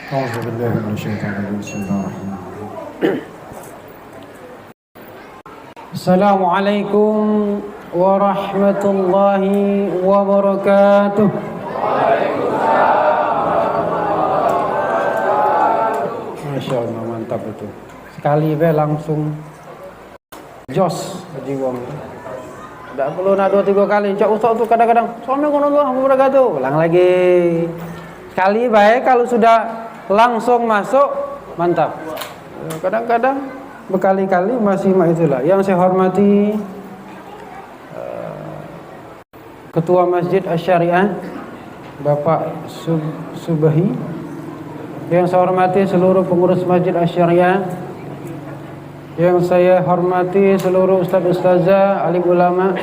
أعوذ بالله من الشيطان الرجيم بسم الله الرحمن الرحيم السلام عليكم ورحمة الله وبركاته. Masya Allah, mantap itu. Sekali langsung jos haji wong. Tidak perlu nak 2-3 kali. Cak Ustaz tuh kadang-kadang Assalamualaikum warahmatullahi wabarakatuh. Ulang lagi. Sekali baik, kalau sudah langsung masuk mantap. Kadang-kadang berkali-kali masih itulah. Yang saya hormati Ketua Masjid Asy-Syariah Bapak Subahi. Yang saya hormati seluruh pengurus Masjid Asy-Syariah. Yang saya hormati seluruh ustaz-ustazah, alim ulama,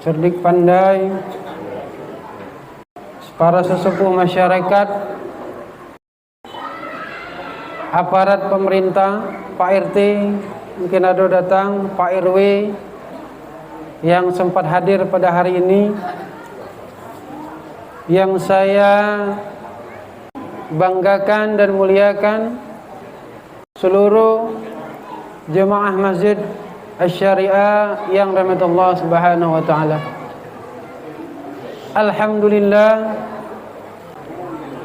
cerdik pandai, para sesepuh masyarakat, aparat pemerintah, Pak RT, mungkin ada datang, Pak RW yang sempat hadir pada hari ini, yang saya banggakan dan muliakan, seluruh jemaah Masjid Asy-Syariah yang rahmat Allah Subhanahu wa taala.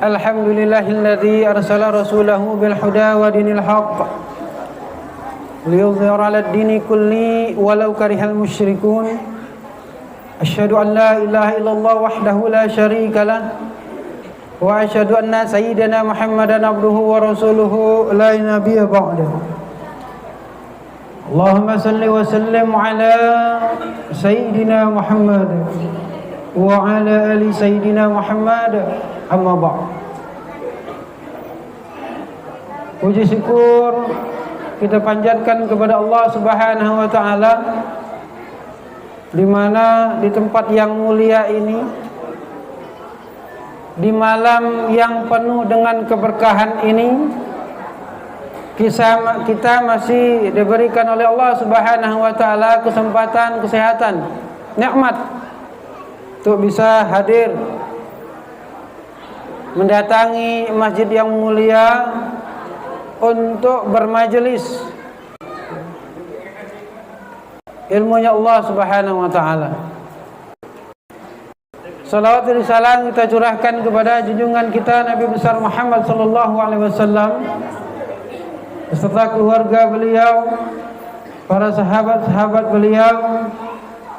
Alhamdulillahilladzi arsala rasulahu bil huda wa dinil haqq liyudhhira 'alad dini kulli walau karihal musyrikun. Asyhadu an la ilaha illallah wahdahu la syarika lah wa asyhadu anna sayyidana Muhammadan abduhu wa rasuluhu la nabiyya ba'dahu. Allahumma salli wa sallim ala sayyidina Muhammad wa ala ali sayyidina Muhammad, amma ba'd. Puji syukur kita panjatkan kepada Allah Subhanahu wa taala, di mana di tempat yang mulia ini, di malam yang penuh dengan keberkahan ini, kita masih diberikan oleh Allah Subhanahu wa taala kesempatan, kesehatan, nikmat untuk bisa hadir mendatangi masjid yang mulia untuk bermajelis ilmunya Allah Subhanahu wa taala. Salawat dan salam kita curahkan kepada junjungan kita Nabi besar Muhammad sallallahu alaihi wasallam beserta keluarga beliau, para sahabat-sahabat beliau,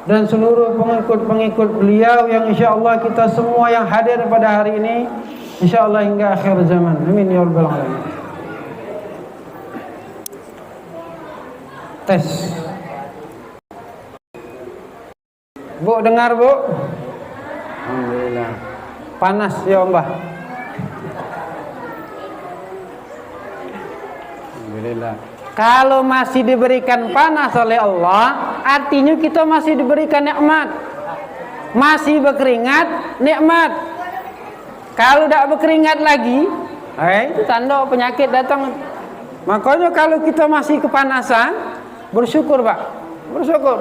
dan seluruh pengikut-pengikut beliau yang insyaallah kita semua yang hadir pada hari ini insyaallah hingga akhir zaman. Amin ya rabbal alamin. Tes. Bu, dengar Bu? Alhamdulillah. Panas ya Mbah. Alhamdulillah. Kalau masih diberikan panas oleh Allah, artinya kita masih diberikan nikmat. Masih berkeringat, nikmat. Kalau tidak berkeringat lagi, itu tanda penyakit datang. Makanya kalau kita masih kepanasan, bersyukur Pak. Bersyukur.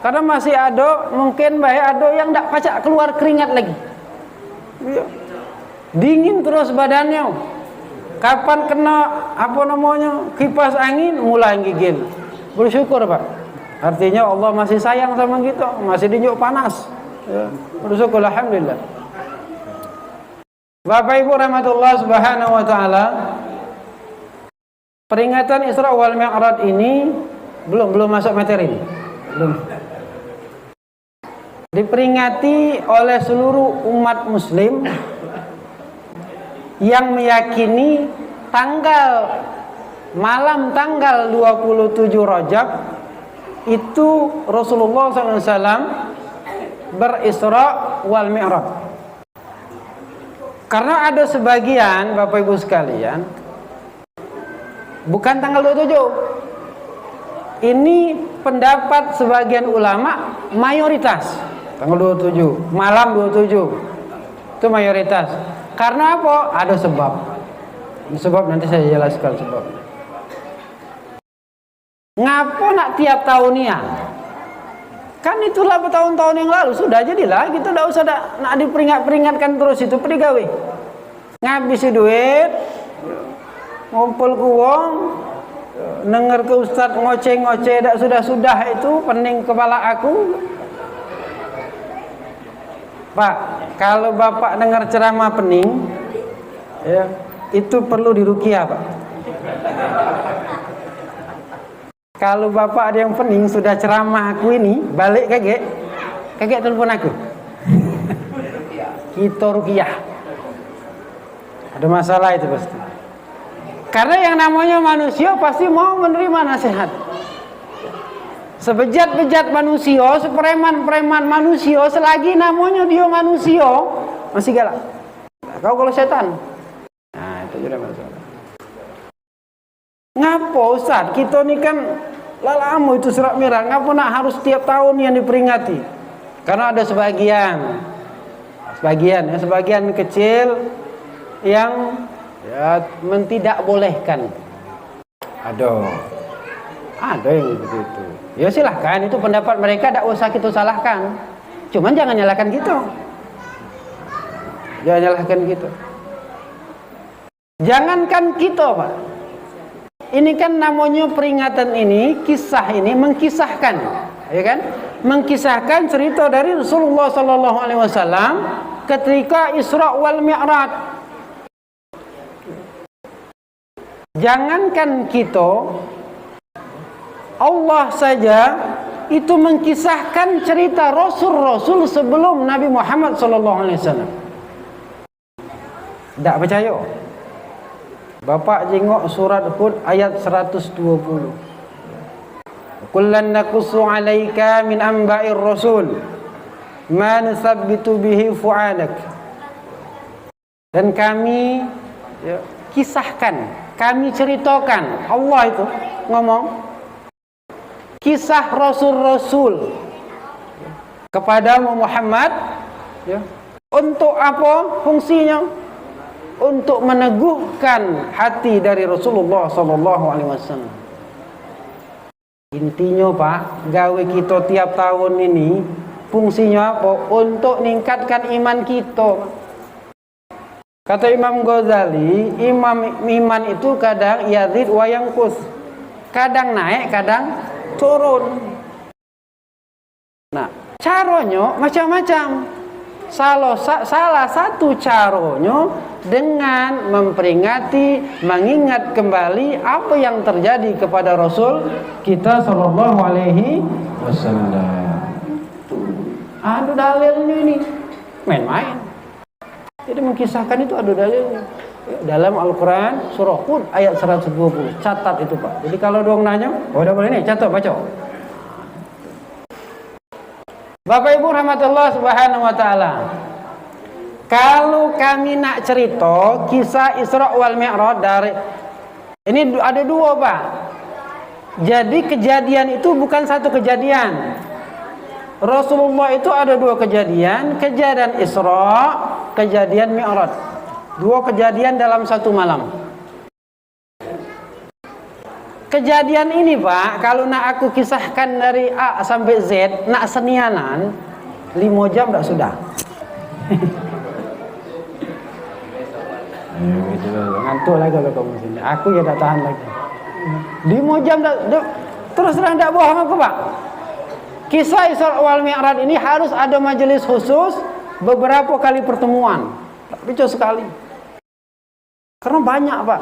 Karena masih ada, mungkin baik ada yang tak pacak keluar keringat lagi. Dingin terus badannya. Kapan kena kipas angin mulai gigil. Bersyukur Pak. Artinya Allah masih sayang sama kita, masih dijuk panas. Ya. Bersyukur alhamdulillah. Bapak Ibu rahmatullah Subhanahu wa taala. Peringatan Isra wal Mi'raj ini belum masuk materi ini. Belum. Diperingati oleh seluruh umat muslim yang meyakini malam tanggal 27 Rajab itu Rasulullah SAW berisra wal mi'raj. Karena ada sebagian Bapak Ibu sekalian bukan tanggal 27. Ini pendapat sebagian ulama mayoritas tanggal 27, malam 27 itu mayoritas. Karena apa? Ada sebab. Sebab nanti saya jelaskan sebabnya. Ngapa nak tiap tahunnya? Kan itulah bertahun-tahun yang lalu sudah jadilah, kita tidak usah nak diperingatkan terus itu pedigawe. ngabisi duit, ngumpul ke wong, denger ke ustaz ngoceh-ngoceh dak sudah-sudah itu pening kepala aku. Pak, kalau bapak dengar ceramah pening, ya, itu perlu diruqyah, Pak. Kalau bapak ada yang pening sudah ceramah aku ini balik kakek telepon aku. Kita ruqyah. Ada masalah itu pasti. Karena yang namanya manusia pasti mau menerima nasihat. Sebejat-bejat manusia, sepreman-preman manusia, selagi namanya dia manusia, masih galak. Kau kalau setan. Nah, itu sudah masalah. Ngapa Ustaz? Kita ni kan lalamu itu surat merah. Ngapa nak harus tiap tahun yang diperingati? Karena ada sebagian kecil yang tidak bolehkan. Ada yang begitu. Ya silahkan, itu pendapat mereka, tidak usah kita salahkan. Cuman jangan nyalahkan kita. Jangankan kita, Pak. Ini kan namanya peringatan ini, kisah ini mengkisahkan, ya kan? Mengkisahkan cerita dari Rasulullah sallallahu alaihi wasallam ketika Isra wal Mi'raj. Jangankan kita, Allah saja itu mengkisahkan cerita Rasul-Rasul sebelum Nabi Muhammad SAW. Tak percaya? Bapak jengok surat Hud ayat 120. Kullan naqussu 'alaika min anba'ir rasul ma nusabbitu bihi fu'adak. Dan kami kisahkan, kami ceritakan. Allah itu ngomong kisah Rasul-Rasul kepada Muhammad, ya. Untuk apa fungsinya? Untuk meneguhkan hati dari Rasulullah SAW. Intinya Pak, gawe kita tiap tahun ini fungsinya apa? Untuk meningkatkan iman kita. Kata Imam Ghazali, iman itu kadang yazid wa yanqus. Kadang naik, kadang turun. Nah, caranya macam-macam. Salah satu caranya dengan memperingati, mengingat kembali apa yang terjadi kepada Rasul kita sallallahu alaihi wasallam. Ada dalilnya ini. Main-main. Jadi mengkisahkan itu ada dalilnya. Dalam Al-Quran surah Hud ayat 120. Catat itu Pak. Jadi kalau doang nanya, udah boleh nih, catat baca. Bapak Ibu rahmatullah subhanahu wa ta'ala, kalau kami nak cerita kisah Isra wal Mi'raj dari ini ada dua Pak. Jadi kejadian itu bukan satu kejadian. Rasulullah itu ada dua kejadian Isra, kejadian Mi'raj. Dua kejadian dalam satu malam. Kejadian ini Pak, kalau nak aku kisahkan dari A sampai Z, nak senianan 5 jam tak sudah. Ngantuk lagi kalau kamu sini. Aku ya tak tahan lagi. 5 jam tak, terus terang tak bohong aku Pak. Kisah Isra wal Mi'raj ini harus ada majelis khusus, beberapa kali pertemuan. Tapi cuma sekali. Karena banyak Pak.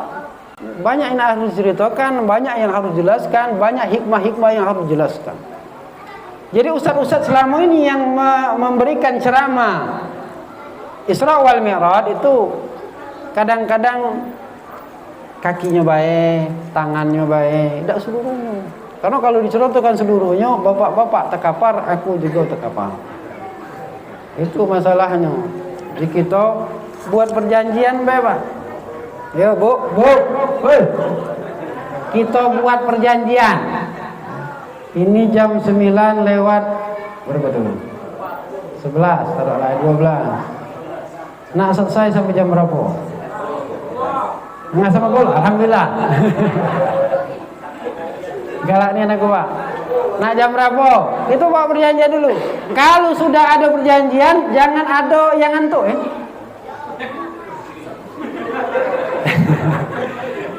Banyak yang harus diceritakan, banyak yang harus dijelaskan, banyak hikmah-hikmah yang harus dijelaskan. Jadi ustaz-ustaz selama ini yang memberikan ceramah Isra wal Mi'raj itu kadang-kadang kakinya baik, tangannya baik, tidak seluruhnya. Karena kalau diceritakan seluruhnya, bapak-bapak terkapar, aku juga terkapar. Itu masalahnya. Jadi kita buat perjanjian Bapak. Ya Bu, kita buat perjanjian. Ini jam 9 lewat berapa dulu? 11, taruhlah 12. Nak selesai sampai jam berapa? Nggak sama gol, alhamdulillah. Galak nih anak gua. Nak jam berapa? Itu Pak perjanjian dulu. Kalau sudah ada perjanjian, jangan ada yang ngantuk ya.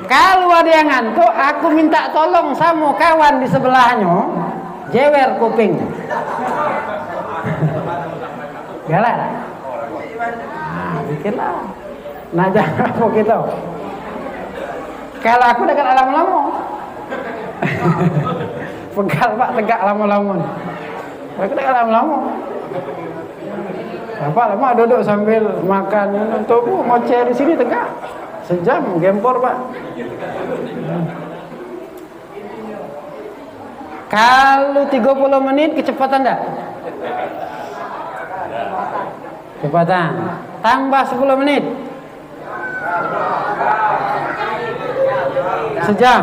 Kalau ada yang ngantuk, aku minta tolong sama kawan di sebelahnya, jewer kupingnya. Galak. Nah, bikinlah. Nah, jangan apa gitu. Kalau aku dekat lama-lama. Pegal Pak, tegak lama-lama. Aku dekat lama-lama. Bapak lama duduk sambil makan. Untuk ngoceh di sini tegak. Sejam gempor Pak. Kalau 30 menit kecepatan enggak? Kecepatan. Tambah 10 menit. Sejam.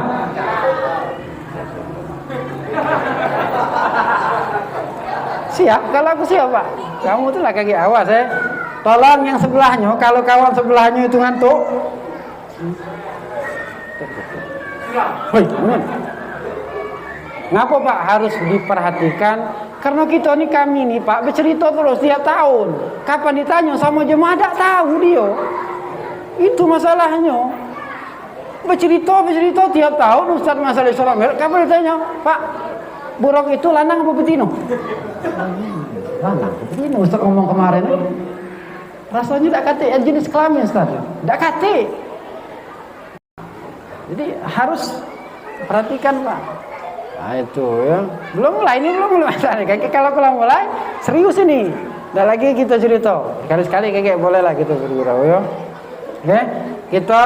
Siap, kalau aku siap Pak. Kamu tuh lah kaki awas ya. Tolong yang sebelahnya, kalau kawan sebelahnya itu ngantuk. Hei, ngapa Pak harus diperhatikan? Karena kita nih kami nih Pak bercerita terus tiap tahun. Kapan ditanya sama jemaah tak tahu dia. Itu masalahnya. Bercerita tiap tahun Ustaz masalah Isra Mi'raj. Kapan ditanya, Pak, buruk itu lanang apa betina? Lanang, betina Ustaz ngomong kemarin. Rasanya tak kate jenis kelamin Ustaz. Tak kate. Jadi harus perhatikan Pak. Nah itu ya. Belum mulai. Kalau mulai serius ini. Dah lagi kita cerita. Sekali-sekali kakek boleh lah kita bergurau ya. Oke, kita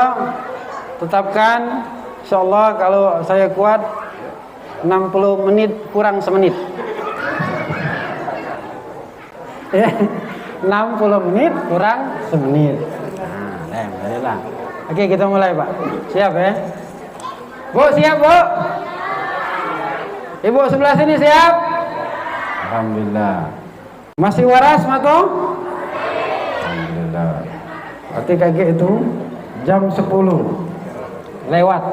tetapkan insyaallah kalau saya kuat 60 menit kurang semenit. Ya. 60 menit kurang semenit. Nah, baiklah. Oke, kita mulai, Pak. Siap ya? Bu, siap, Bu? Ibu sebelah sini siap? Alhamdulillah. Masih waras, Mato? Alhamdulillah. Berarti kakek itu jam 10 lewat.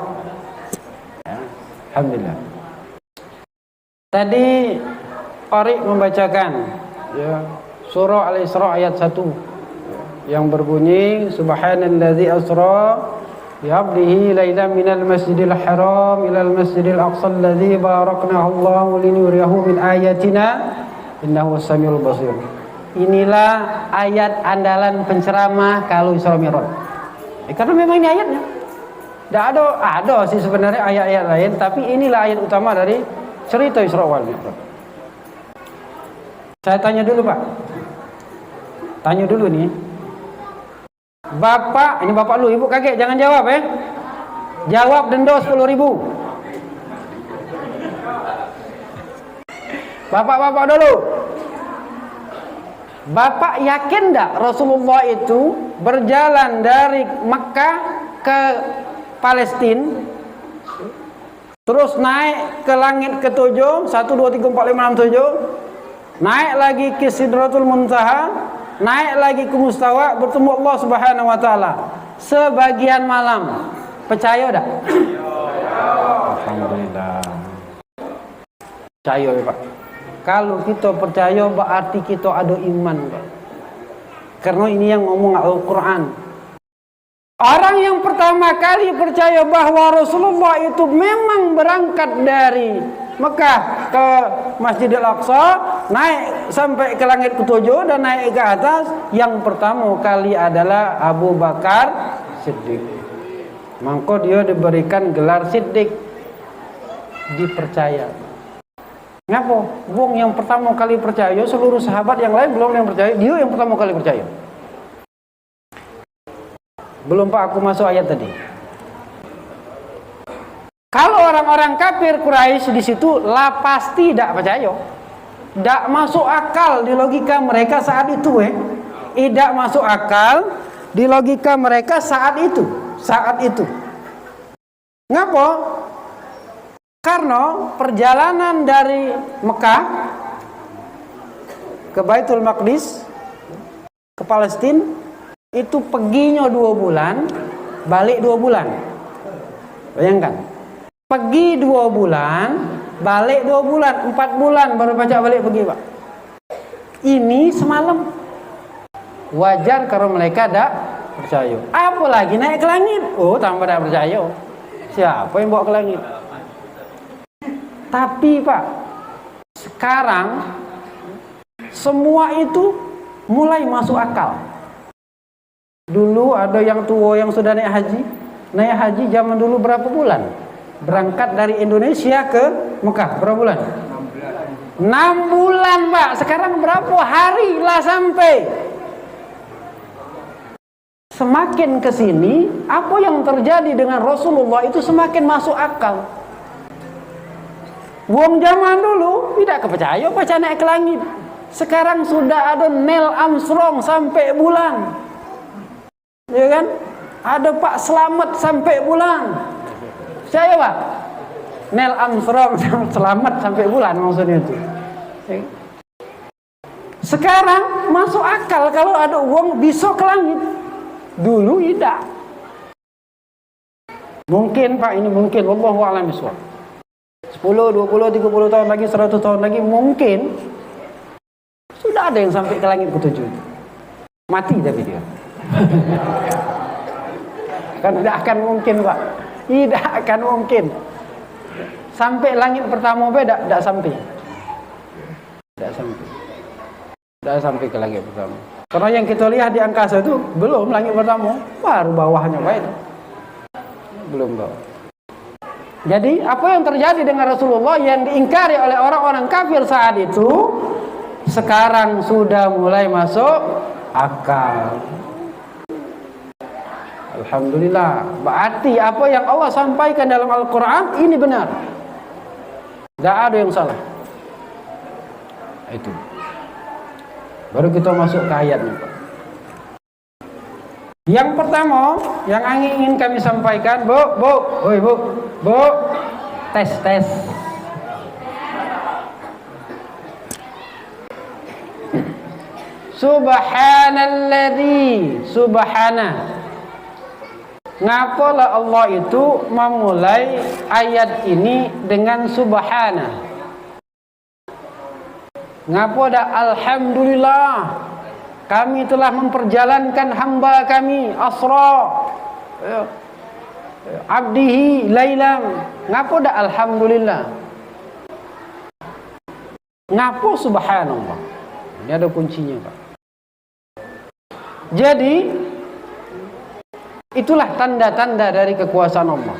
Ya. Alhamdulillah. Tadi Ori membacakan ya, surah Al-Isra ayat 1 yang berbunyi subhanallazi asra bi'abdihi lailan minal masjidil haram ilal masjidil aqsa allazi baraknahu Allahu linuriyahu min ayatina innahu samiul basir. Inilah ayat andalan penceramah kalau Isra Mi'raj. Karena memang ini ayatnya. Tidak ada sih sebenarnya ayat-ayat lain, tapi inilah ayat utama dari cerita Isra wal Mi'raj. Saya tanya dulu Pak. Tanya dulu nih. Bapak, ini bapak lu, ibu kakek jangan jawab ya. Jawab denda 10.000. Bapak-bapak dulu. Bapak yakin enggak Rasulullah itu berjalan dari Mekah ke Palestina, terus naik ke langit ketujuh, 1, 2, 3, 4, 5, 6, 7, naik lagi ke Sidratul Muntaha, naik lagi ke Mustawa, bertemu Allah Subhanahu wa taala sebagian malam. Percaya enggak? Alhamdulillah. Percaya ya Pak. Kalau kita percaya berarti kita ada iman Pak. Karena ini yang ngomong Al-Quran. Orang yang pertama kali percaya bahwa Rasulullah itu memang berangkat dari Mekah ke Masjidil Aqsa, naik sampai ke langit ketujuh dan naik ke atas, yang pertama kali adalah Abu Bakar Siddiq. Maka dia diberikan gelar Siddiq, dipercaya. Ngapa? Wong yang pertama kali percaya, seluruh sahabat yang lain belum yang percaya, dia yang pertama kali percaya. Belum Pak, aku masuk ayat tadi. Kalau orang-orang kafir Quraisy di situ lah pasti tidak percaya. Tidak masuk akal di logika mereka saat itu Tidak masuk akal di logika mereka saat itu. Ngapa? Karena perjalanan dari Mekah ke Baitul Maqdis ke Palestina itu perginya 2 bulan, balik 2 bulan. Bayangkan, pergi 2 bulan, balik 2 bulan, 4 bulan baru pajak balik pergi Pak. Ini semalam. Wajar kalau mereka tidak percaya. Apalagi naik ke langit, tambah tidak percaya. Siapa yang bawa ke langit? Tapi Pak, sekarang semua itu mulai masuk akal. Dulu ada yang tua yang sudah naik haji. Naik haji zaman dulu berapa bulan? Berangkat dari Indonesia ke Mekah berapa bulan? 6 bulan Pak. Sekarang berapa hari lah sampai? Semakin ke sini, apa yang terjadi dengan Rasulullah itu semakin masuk akal. Wong zaman dulu tidak kepercaya baca naik ke langit. Sekarang sudah ada Neil Armstrong sampai bulan. Ya kan? Ada Pak Selamat sampai bulan. Percaya Pak? Neil Armstrong selamat sampai bulan maksudnya itu. Sekarang masuk akal kalau ada uang bisa ke langit. Dulu tidak. Mungkin Pak, ini mungkin wallahu a'lam bishawab. 10, 20, 30 tahun lagi, 100 tahun lagi mungkin sudah ada yang sampai ke langit ke-7. Mati tapi dia. Kan tidak akan mungkin Pak. Tidak akan mungkin. Sampai langit pertama tidak sampai. Tidak sampai. Tidak sampai ke langit pertama. Karena yang kita lihat di angkasa itu belum langit pertama, baru bawahnya Pak itu. Belum bawah. Jadi apa yang terjadi dengan Rasulullah yang diingkari oleh orang-orang kafir saat itu sekarang sudah mulai masuk akal. Alhamdulillah. Berarti apa yang Allah sampaikan dalam Al-Quran ini benar. Tidak ada yang salah. Itu. Baru kita masuk ke ayatnya Pak. Yang pertama yang ingin kami sampaikan, Bu, tes. Subhanalladzi, subhana. Ngapalah Allah itu memulai ayat ini dengan subhana? Ngapa dah alhamdulillah kami telah memperjalankan hamba kami asra abdihi lailam. Ngapa dah alhamdulillah? Ngapa subhanallah? Ini ada kuncinya Pak. Jadi itulah tanda-tanda dari kekuasaan Allah.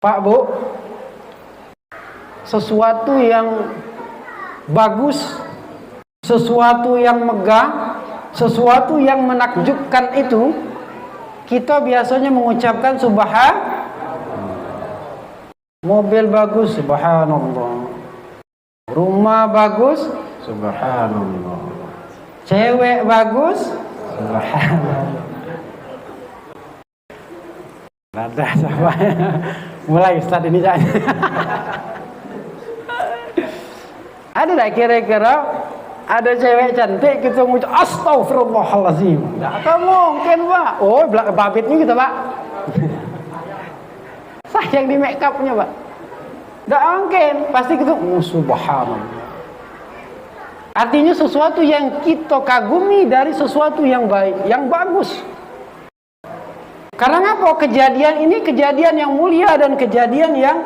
Pak Bu, sesuatu yang bagus, sesuatu yang megah, sesuatu yang menakjubkan itu kita biasanya mengucapkan subhan. Mobil bagus, subhanallah. Rumah bagus, subhanallah. Cewek bagus, subhanallah. Ada siapa? Mulai Ustaz ini saja. Ada tak kira-kira ada cewek cantik kita mengucap astagfirullahalazim? Tak mungkin Pak. Oh, babitnya gitu Pak. Sayang di make upnya Pak. Tak mungkin. Pasti kita subhanallah. Artinya sesuatu yang kita kagumi dari sesuatu yang baik, yang bagus. Karena apa? Kejadian ini kejadian yang mulia dan kejadian yang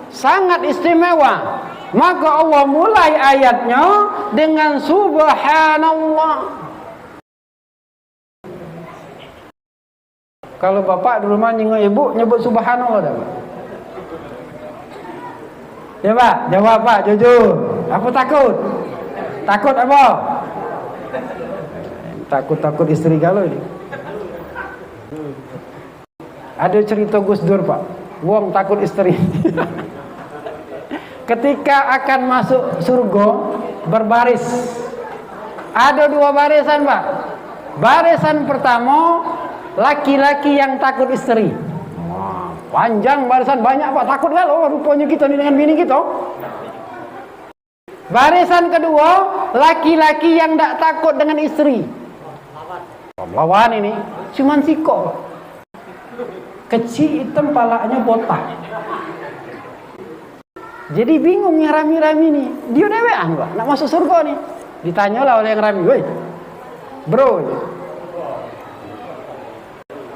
sangat istimewa. Maka Allah mulai ayatnya dengan subhanallah. Kalau bapak di rumah nyengok ibu nyebut subhanallah dah Pak? Ya Pak, jawab Pak, jujur. Apa takut? Takut apa? Takut istri galau ini. Ada cerita Gus Dur Pak. Wong takut istri. Ketika akan masuk surga berbaris. Ada 2 barisan Pak. Barisan pertama laki-laki yang takut istri. Panjang barisan banyak Pak. Takut kan? Oh rupanya kita ini dengan bini kita. Barisan kedua laki-laki yang tak takut dengan istri. Lawan ini cuman siko. Kecil hitam palanya botak. Jadi bingung yang rami-rami nih. Dia dewean Pak, nak masuk surga nih. Ditanyalah oleh yang rami, "Woi, bro,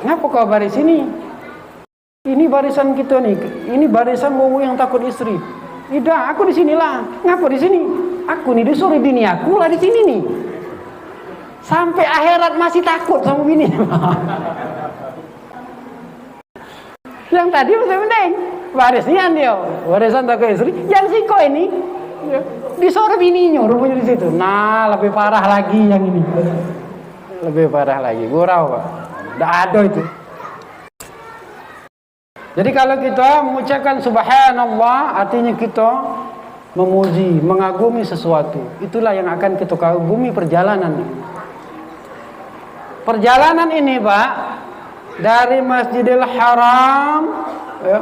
ngapa kau baris ini?" Ini barisan kita nih, ini barisan wowo yang takut istri. Tidak, aku di sinilah. Ngapa di sini? Aku nih disuruh bini aku lah di sini nih. Sampai akhirat masih takut sama bini. Yang tadi masih penting, warisnya dia, warisan takut istri. Yang siko ini disuruh bininya, rupanya di situ. Nah, lebih parah lagi yang ini. Lebih parah lagi, gurau Pak. Tidak ada itu. Jadi kalau kita mengucapkan subhanallah, artinya kita memuji, mengagumi sesuatu. Itulah yang akan kita kagumi perjalanan. Perjalanan ini Pak, dari Masjidil Haram ya,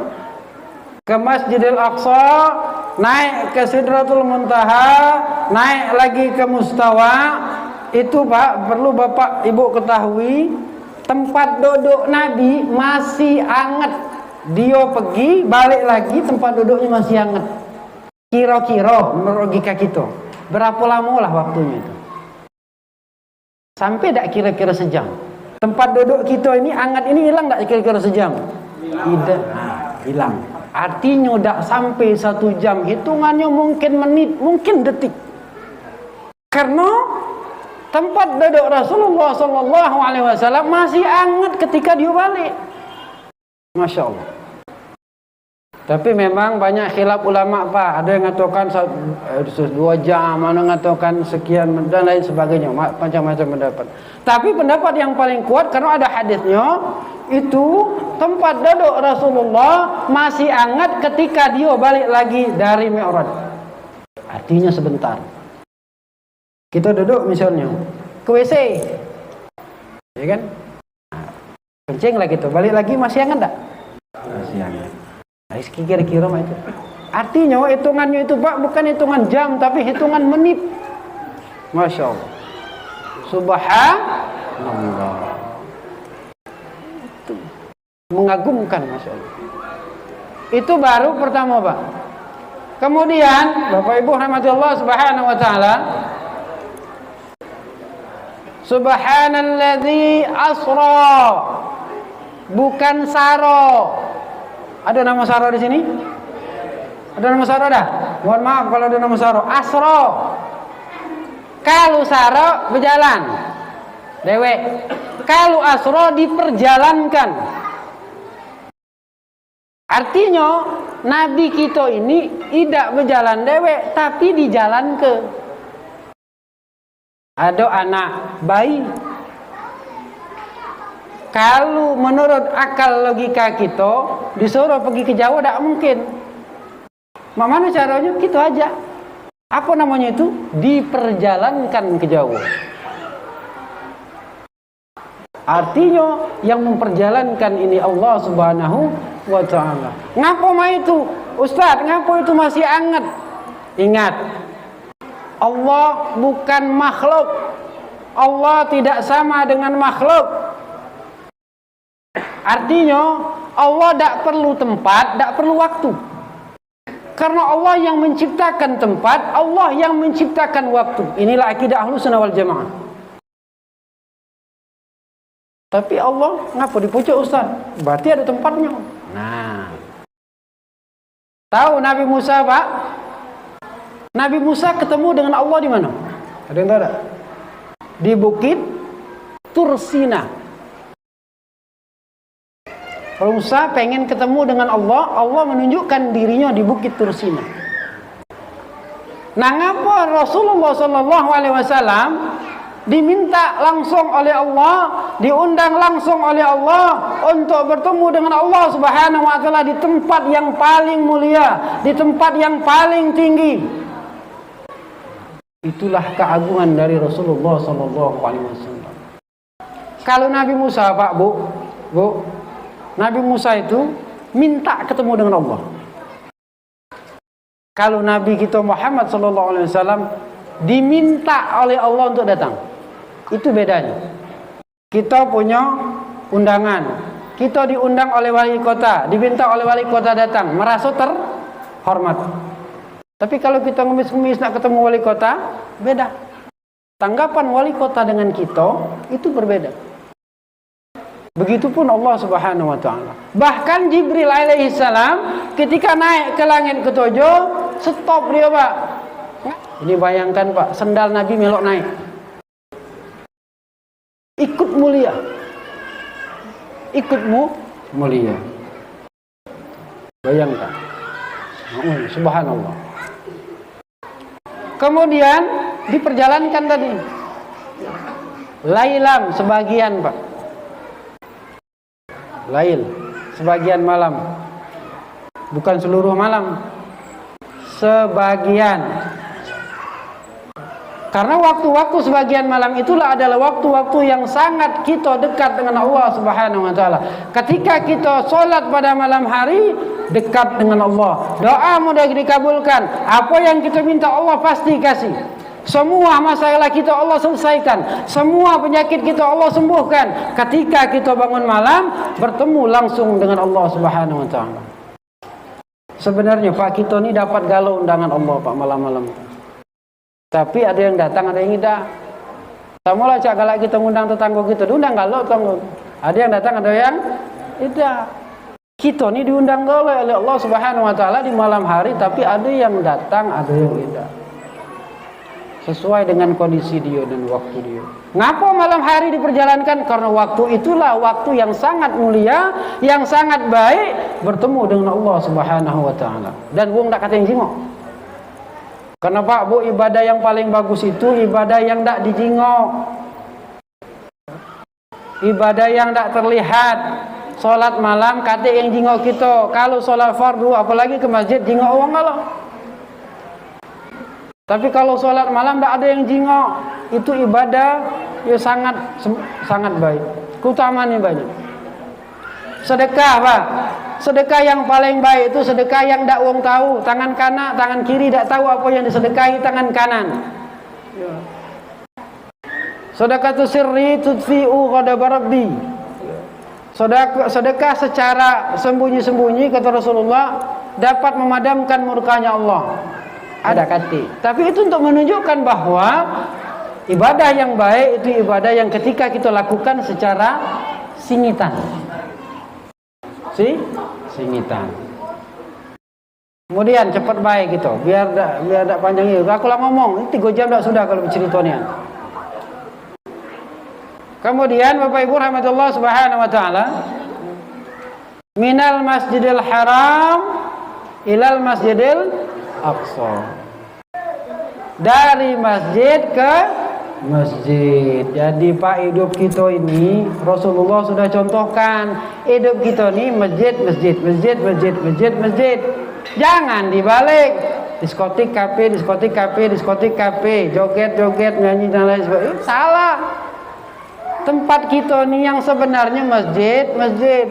ke Masjidil Aqsa, naik ke Sidratul Muntaha, naik lagi ke Mustawa. Itu Pak, perlu Bapak Ibu ketahui, tempat duduk Nabi masih hangat. Dia pergi, balik lagi, tempat duduknya masih hangat. Kira-kira menurut logika kita, berapa lama lah waktunya itu? Sampai tak kira-kira sejam. Tempat duduk kita ini hangat ini hilang tak kira-kira sejam? Tidak, hilang. Artinya tak sampai 1 jam. Hitungannya mungkin menit, mungkin detik. Karena tempat duduk Rasulullah SAW masih hangat ketika dia balik. Masya Allah. Tapi memang banyak khilaf ulama Pak. Ada yang mengatakan 2 jam, ada yang mengatakan sekian dan lain sebagainya, macam-macam pendapat. Tapi pendapat yang paling kuat karena ada hadisnya, itu tempat duduk Rasulullah masih hangat ketika dia balik lagi dari Mi'raj. Artinya sebentar. Kita duduk misalnya ke WC, ya kan? Kencing lah gitu, balik lagi masih hangat tak? Masih hangat. Kira-kira itu. Artinya hitungannya itu Pak bukan hitungan jam tapi hitungan menit. Masya Allah. Subhanallah. Itu mengagumkan, Masya Allah. Itu baru pertama Pak. Kemudian Bapak Ibu rahmatullah subhanahu wa ta'ala, Subhanalladzi asra, bukan saro. Ada nama saro di sini? Ada nama saro dah? Mohon maaf kalau ada nama saro. Asra. Kalau saro berjalan, dewek. Kalau asra diperjalankan. Artinya Nabi kita ini tidak berjalan dewek, tapi dijalan ke. Ada anak bayi. Kalau menurut akal logika kita disuruh pergi ke Jawa tidak mungkin. Mana caranya? Gitu aja. Apa namanya itu? Diperjalankan ke Jawa. Artinya yang memperjalankan ini Allah Subhanahu wa ta'ala. Ngapa mah itu? Ustaz, ngapa itu masih hangat? Ingat, Allah bukan makhluk. Allah tidak sama dengan makhluk. Artinya Allah tidak perlu tempat, tidak perlu waktu. Karena Allah yang menciptakan tempat, Allah yang menciptakan waktu. Inilah akidah Ahlussunnah wal Jamaah. Tapi Allah ngapa di pucuk Ustaz? Berarti ada tempatnya. Nah, tahu Nabi Musa Pak? Nabi Musa ketemu dengan Allah di mana? Ada yang tahu tak? Di Bukit Tursina. Kalau Musa pengen ketemu dengan Allah, Allah menunjukkan dirinya di Bukit Tursina. Nah, ngapa Rasulullah SAW diminta langsung oleh Allah, diundang langsung oleh Allah untuk bertemu dengan Allah Subhanahu wa ta'ala di tempat yang paling mulia, di tempat yang paling tinggi. Itulah keagungan dari Rasulullah SAW. Kalau Nabi Musa Pak Bu, Nabi Musa itu minta ketemu dengan Allah. Kalau Nabi kita Muhammad SAW diminta oleh Allah untuk datang. Itu bedanya. Kita punya undangan. Kita diundang oleh wali kota, diminta oleh wali kota datang, merasa terhormat. Tapi kalau kita ngemis-ngemis nak ketemu wali kota, beda. Tanggapan wali kota dengan kita itu berbeda. Begitupun Allah Subhanahu wa taala. Bahkan Jibril alaihi salam ketika naik ke langit ketujuh, stop dia, Pak. Ini bayangkan, Pak, sendal Nabi melok naik. Ikut mulia. Ikutmu mulia. Bayangkan. Subhanallah. Kemudian diperjalankan tadi. Lailam sebagian, Pak. Lail sebagian malam. Bukan seluruh malam. Sebagian. Karena waktu-waktu sebagian malam itulah adalah waktu-waktu yang sangat kita dekat dengan Allah Subhanahu wa taala. Ketika kita sholat pada malam hari, dekat dengan Allah. Doa mudah dikabulkan. Apa yang kita minta Allah pasti kasih. Semua masalah kita Allah selesaikan. Semua penyakit kita Allah sembuhkan. Ketika kita bangun malam, bertemu langsung dengan Allah Subhanahu wa taala. Sebenarnya Pak, kita ini dapat galau undangan Allah, Pak, malam-malam. Tapi ada yang datang, ada yang tidak. Samulah cak galak kita ngundang tetangga kita, diundang galau tetangga. Ada yang datang, ada yang tidak. Kita ini diundang galau oleh Allah Subhanahu wa taala di malam hari, tapi ada yang datang, ada yang tidak. Sesuai dengan kondisi dia dan waktu dia. Ngapa malam hari diperjalankan? Karena waktu itulah waktu yang sangat mulia, yang sangat baik bertemu dengan Allah Subhanahu wa taala. Dan wong tak kata yang jingok. Karena Pak Bu, ibadah yang paling bagus itu ibadah yang tak dijingok. Ibadah yang tak terlihat. Salat malam kata yang jingok kita. Kalau salat fardu apalagi ke masjid jingok orang kalau. Tapi kalau salat malam tak ada yang jingok, itu ibadah yang sangat baik. Keutamaannya banyak. Sedekah, Pak. Sedekah yang paling baik itu sedekah yang tak wong tahu. Tangan kanan, tangan kiri tak tahu apa yang disedekahi tangan kanan. Sedekah sirri tudfi'u ghadab rabbi. Sedekah secara sembunyi-sembunyi kata Rasulullah dapat memadamkan murkanya Allah. Ada kata. Tapi itu untuk menunjukkan bahwa ibadah yang baik itu ibadah yang ketika kita lakukan secara singitan. Singitan. Kemudian cepat baik gitu, biar tak panjang itu. Aku lah ngomong, 3 jam tak sudah kalau berceritanya. Kemudian Bapak Ibu rahmatullah Subhanahu wa taala, minal Masjidil Haram ilal Masjidil Aqsa. Dari masjid ke masjid. Jadi Pak, hidup kita ini Rasulullah sudah contohkan. Hidup kita ini masjid. Jangan dibalik. Diskotik kafe, joget, nyanyi dan lain sebagainya. Salah. Tempat kita ini yang sebenarnya masjid.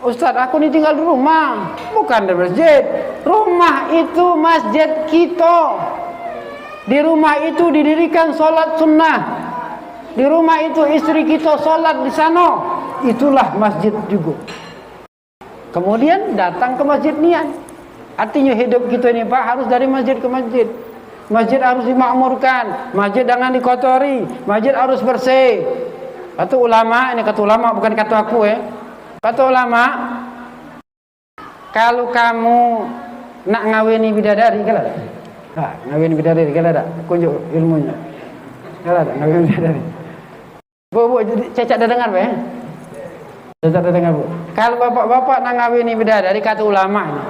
Ustaz, aku ini tinggal di rumah, bukan di masjid. Rumah itu masjid kita. Di rumah itu didirikan sholat sunnah. Di rumah itu istri kita sholat di sana. Itulah masjid juga. Kemudian datang ke masjid niat. Artinya hidup kita ini Pak harus dari masjid ke masjid. Masjid harus dimakmurkan. Masjid jangan dikotori. Masjid harus bersih. Kata ulama, ini kata ulama bukan kata aku ya. Kata ulama, kalau kamu nak ngawini bidadari kan? Ngawin bidadari kalau ada kunjuk ilmunya. Kalau ada ngawin bidadari. Bu, Cacat dah dengar, Pak? Cacat dah dengar, Bu. Kalau bapak-bapak nak ngawin bidadari kata ulama,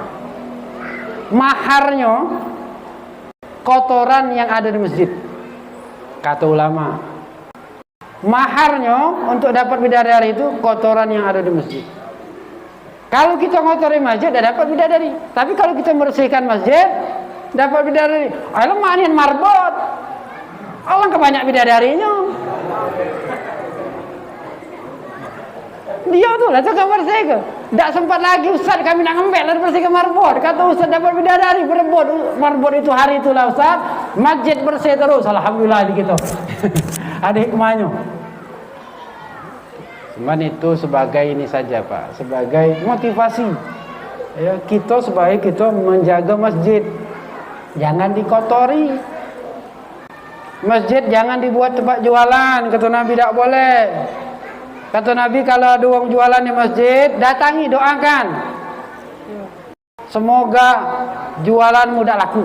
maharnya kotoran yang ada di masjid. Kata ulama. Maharnya untuk dapat bidadari itu kotoran yang ada di masjid. Kalau kita ngotori masjid, dah dapat bidadari. Tapi kalau kita membersihkan masjid, dapat bidadari. Ayolah manian marbot. Allah kebanyak bidadarinya. Dia tuh lah cakap bersih ke. Tak sempat lagi Ustaz kami nak ngempel dan bersih ke marbot. Kata Ustaz dapat bidadari berebut. Marbot itu hari itulah Ustaz. Masjid bersih terus. Alhamdulillah gitu. Ada hikmahnya. Cuman itu sebagai ini saja Pak. Sebagai motivasi. Ya, kita sebagai kita menjaga masjid. Jangan dikotori. Masjid jangan dibuat tempat jualan. Kata Nabi tak boleh. Kata Nabi, kalau ada orang jualan di masjid, datangi, doakan. Semoga jualanmu tidak laku.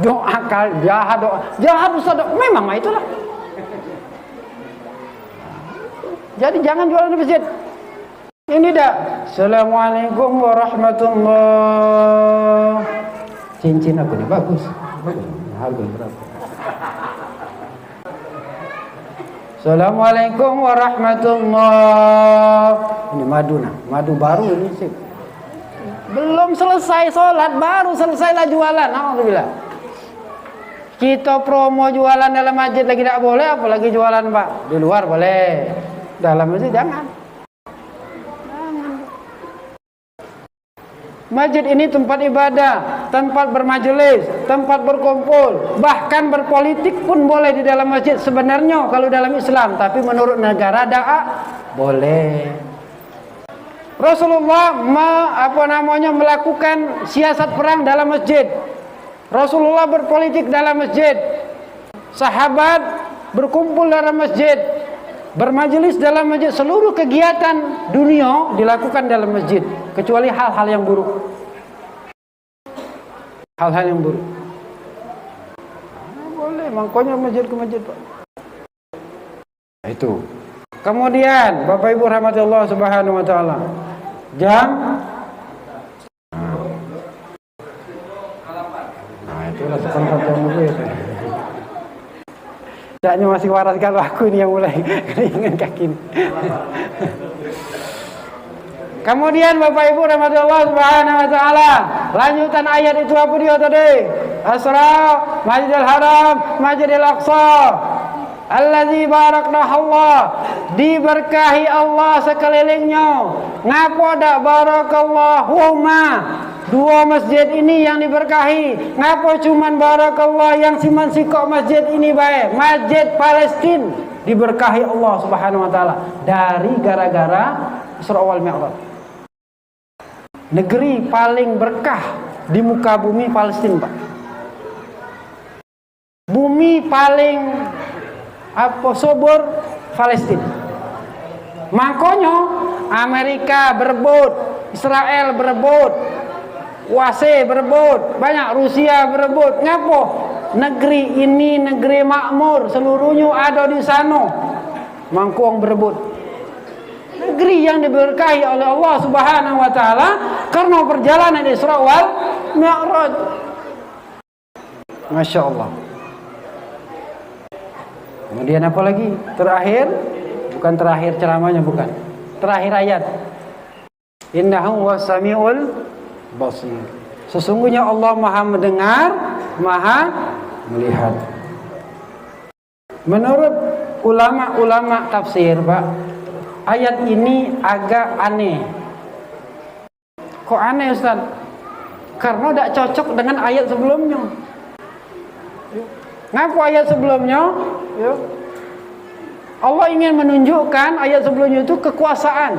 Doakan, jahat Ustaz, memang itulah. Jadi jangan jualan di masjid. Ini dah. Assalamualaikum warahmatullahi. Cincin aku ni bagus. Harga berapa? Assalamualaikum warahmatullahi. Ini madu nah, madu baru ini sih. Belum selesai sholat, baru selesailah jualan. Alhamdulillah. Kita promo jualan dalam masjid lagi tidak boleh, apalagi jualan Pak. Di luar boleh, dalam masjid jangan. Masjid ini tempat ibadah, tempat bermajelis, tempat berkumpul, bahkan berpolitik pun boleh di dalam masjid sebenarnya kalau dalam Islam, tapi menurut negara boleh. Rasulullah melakukan siasat perang dalam masjid. Rasulullah berpolitik dalam masjid. Sahabat berkumpul dalam masjid, bermajelis dalam masjid. Seluruh kegiatan dunia dilakukan dalam masjid, kecuali hal-hal yang buruk. Hal-hal yang buruk boleh, makanya masjid ke masjid Pak. Itu. Kemudian Bapak Ibu rahmatullah subhanahu wa ta'ala, jam itulah sekontak dulu itu. Jaknya masih waras kalau aku ini yang mulai keringan kaki ini. Kemudian Bapak Ibu rahmatullah subhanahu wa ta'ala, lanjutan ayat itu apa dia tadi? Asra, Masjidil Haram, Masjidil Aqsa, allazi barakna Allah, diberkahi Allah sekelilingnya. Ngapa dak barakallahumma? Dua masjid ini yang diberkahi. Ngapa cuman barakallah yang siman sikok masjid ini baik? Masjid Palestina diberkahi Allah subhanahu wa ta'ala dari gara-gara Isra wal Mi'raj. Negeri paling berkah di muka bumi Palestina Pak. Bumi paling subur Palestina. Makanya Amerika berebut, Israel berebut, Wase berebut, banyak Rusia berebut. Ngapo? Negeri ini negeri makmur, seluruhnya ada di sana. Mangkuang berebut. Negeri yang diberkahi oleh Allah Subhanahu wa taala karena perjalanan Isra wal Mi'raj. Masya Allah. Kemudian apa lagi? Terakhir, bukan terakhir ceramahnya, bukan. Terakhir ayat. Innahu wasami'ul basir. Sesungguhnya Allah Maha mendengar, Maha melihat. Menurut ulama-ulama tafsir, Pak, ayat ini agak aneh. Kok aneh, Ustaz? Karena tidak cocok dengan ayat sebelumnya. Ngapa ayat sebelumnya? Allah ingin menunjukkan ayat sebelumnya itu kekuasaan,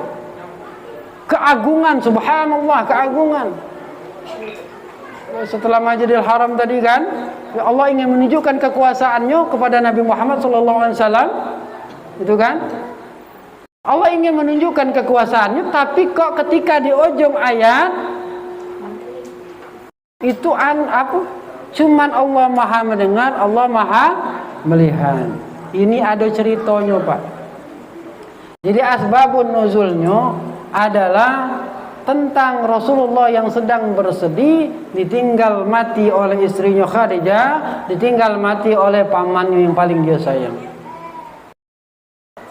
keagungan, subhanallah, keagungan. Setelah Masjidil Haram tadi kan, Allah ingin menunjukkan kekuasaannya kepada Nabi Muhammad SAW, itu kan? Allah ingin menunjukkan kekuasaannya, tapi kok ketika di ujung ayat itu cuman Allah Maha mendengar, Allah Maha melihat. Ini ada ceritanya, Pak. Jadi asbabun nuzulnya adalah tentang Rasulullah yang sedang bersedih, ditinggal mati oleh istrinya Khadijah, ditinggal mati oleh pamannya yang paling dia sayang.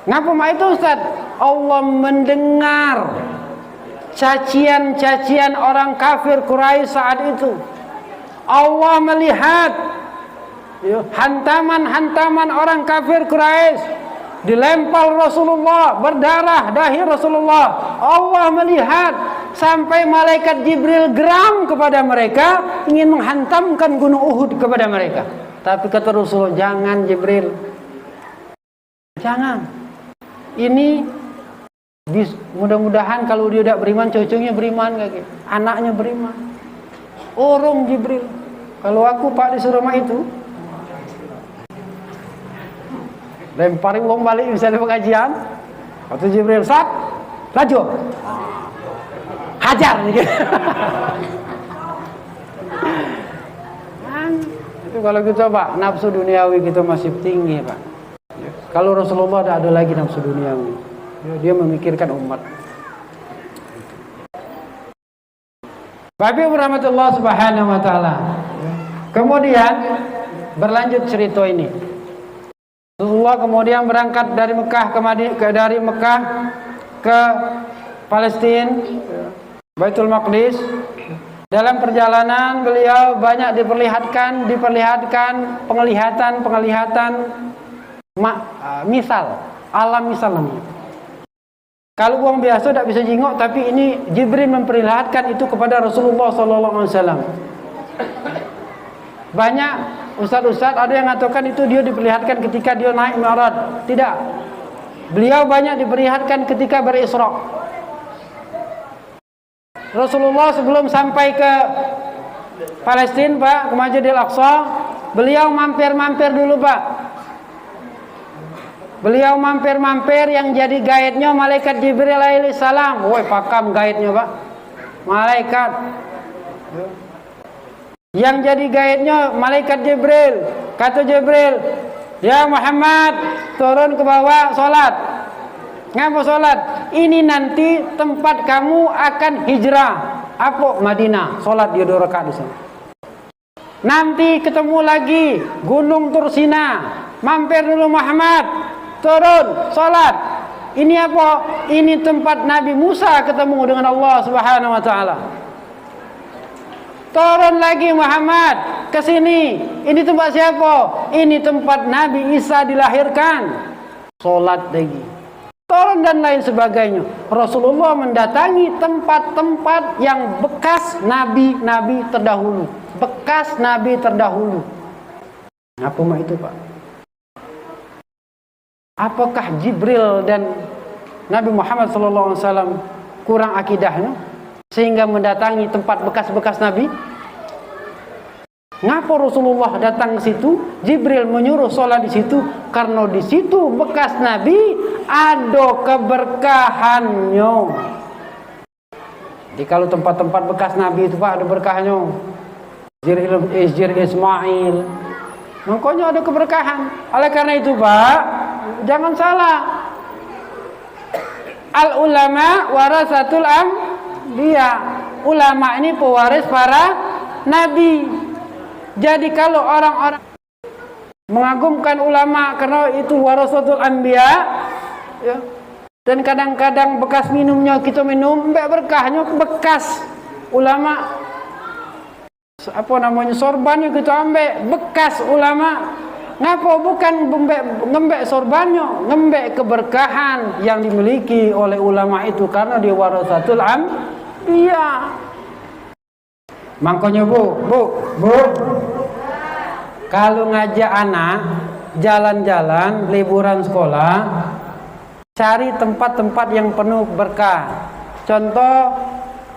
Ngapa itu, Ustaz? Allah mendengar cacian-cacian orang kafir Quraisy saat itu. Allah melihat hantaman-hantaman orang kafir Quraisy, dilempar Rasulullah, berdarah dahi Rasulullah. Allah melihat sampai malaikat Jibril geram kepada mereka, ingin menghantamkan gunung Uhud kepada mereka. Tapi kata Rasulullah, jangan Jibril, jangan. Ini mudah-mudahan kalau dia tidak beriman, cucunya beriman, anaknya beriman. Orang Jibril, kalau aku Pak disuruh rumah itu, lemparin uang balik misalnya pengajian, Kata Jibril, "Sat, laju." Hajar gitu. Itu kalau kita Pak, nafsu duniawi kita masih tinggi Pak. Kalau Rasulullah tidak ada lagi nafsu duniawi. Dia memikirkan umat. Bapak Ibu rahmatullah subhanahu wa ta'ala. Kemudian berlanjut cerita ini. Rasulullah kemudian berangkat dari Mekah ke Palestina, Baitul Maqdis. Dalam perjalanan beliau banyak diperlihatkan penglihatan misal, alam misal namanya. Kalau uang biasa tidak bisa jengok, tapi ini Jibril memperlihatkan itu kepada Rasulullah SAW. Banyak ustaz-ustaz ada yang mengatakan itu dia diperlihatkan ketika dia naik Mi'raj. Tidak. Beliau banyak diperlihatkan ketika berisra. Rasulullah sebelum sampai ke Palestina Pak, ke Masjidil Aqsa, beliau mampir-mampir dulu Pak. Beliau mampir-mampir, yang jadi guide-nya malaikat Jibril alaihi salam. Woi, pakam guide-nya Pak. Malaikat. Yang jadi guide-nya malaikat Jibril. Kata Jibril, "Ya Muhammad, turun ke bawah salat." Ngapa salat? Ini nanti tempat kamu akan hijrah. Apa? Madinah. Salat dia 2 rakaat di sana. Nanti ketemu lagi Gunung Tursina. Mampir dulu Muhammad. Turun, salat. Ini apa? Ini tempat Nabi Musa ketemu dengan Allah Subhanahu wa taala. Turun lagi Muhammad ke sini. Ini tempat siapa? Ini tempat Nabi Isa dilahirkan. Salat lagi. Turun dan lain sebagainya. Rasulullah mendatangi tempat-tempat yang bekas nabi-nabi terdahulu. Bekas nabi terdahulu. Apa mak itu Pak? Apakah Jibril dan Nabi Muhammad SAW kurang akidahnya sehingga mendatangi tempat bekas-bekas nabi? Ngapa Rasulullah datang ke situ? Jibril menyuruh sholat di situ karena di situ bekas Nabi ada keberkahannya. Jadi kalau tempat-tempat bekas Nabi itu Pak ada berkahnya. Izir Ismail, makanya ada keberkahan. Oleh karena itu Pak, jangan salah. Al ulama warasatul anbiya. Ulama ini pewaris para nabi. Jadi kalau orang-orang mengagumkan ulama karena itu warasatul anbiya, ya, dan kadang-kadang bekas minumnya kita minum, berkahnya bekas ulama, apa namanya, sorbannya kita ambil bekas ulama. Ngapa bukan ngembek sorbannya, ngembek keberkahan yang dimiliki oleh ulama itu karena dia warasatul anbiya. Makanya bu, kalau ngajak anak jalan-jalan liburan sekolah, cari tempat-tempat yang penuh berkah. Contoh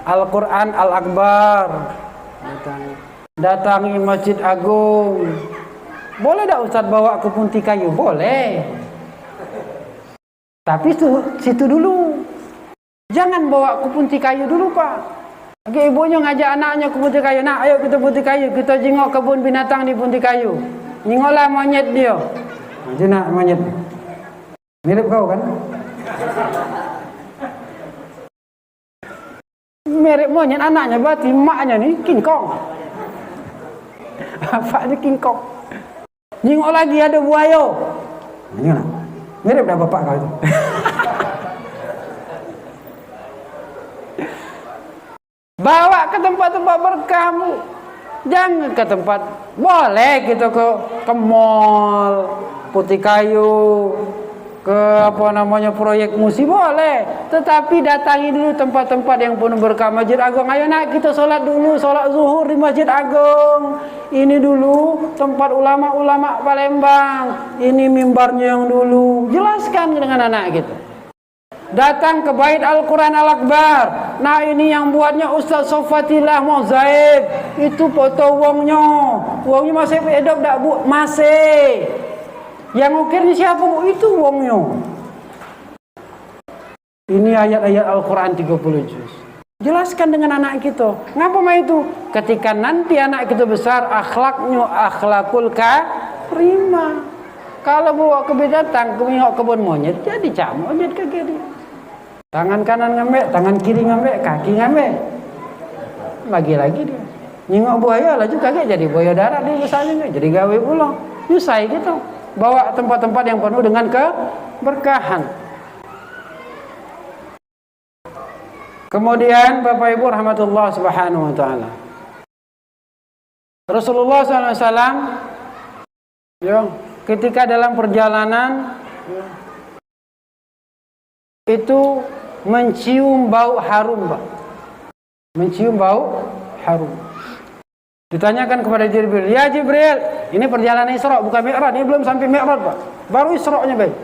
Al-Quran Al-Akbar, datangi Masjid Agung. Boleh tak Ustaz bawa ke Punti Kayu? Boleh, tapi situ dulu. Jangan bawa ke Punti Kayu dulu Pak. Oke, ibunya ngajak anaknya ke Punti Kayu. Nak, ayo kita Punti Kayu, kita jengok kebun binatang di Punti Kayu. Ninggolah monyet dia. Macam nak monyet? Mirip kau kan? Mirip monyet anaknya, berarti maknya nih King Kong. Bapaknya King Kong. Ningok lagi ada buaya. Mirip dah bapak kau itu. Bawa ke tempat-tempat berkahmu. Jangan ke tempat, boleh kita ke mall, Putih Kayu, ke apa namanya proyek musi boleh. Tetapi datangi dulu tempat-tempat yang penuh berkah. Masjid Agung, ayo nak kita sholat dulu, sholat zuhur di Masjid Agung. Ini dulu tempat ulama-ulama Palembang. Ini mimbarnya yang dulu. Jelaskan dengan anak kita. Datang ke Bait Al-Quran Al-Akbar. Nah ini yang buatnya Ustaz Sofatillah Mozaib. Itu foto wongnya. Wongnya masih hidup tak bu? Masih. Yang ukirnya siapa bu? Itu wongnya. Ini ayat-ayat Al-Quran 30 juz. Jelaskan dengan anak kita. Ngapa mah itu? Ketika nanti anak kita besar, akhlaknya akhlakul karimah. Kalau bawa ke binatang, ke kebun monyet, jadi camuk monyet ke kiri. Tangan kanan ngambek, tangan kiri ngambek, kaki ngambek. Lagi-lagi dia. Nyingok buaya lah juga kayak jadi buaya darat dia misalnya, jadi gawe pulang. Nyusai gitu. Bawa tempat-tempat yang penuh dengan keberkahan. Kemudian Bapak Ibu rahmatullah subhanahu wa ta'ala, Rasulullah SAW ya, ketika dalam perjalanan itu mencium bau harum, Pak. Mencium bau harum. Ditanyakan kepada Jibril, "Ya Jibril, ini perjalanan Isra bukan Mi'raj, ini belum sampai Mi'raj, Pak. Baru Isra-nya, baik.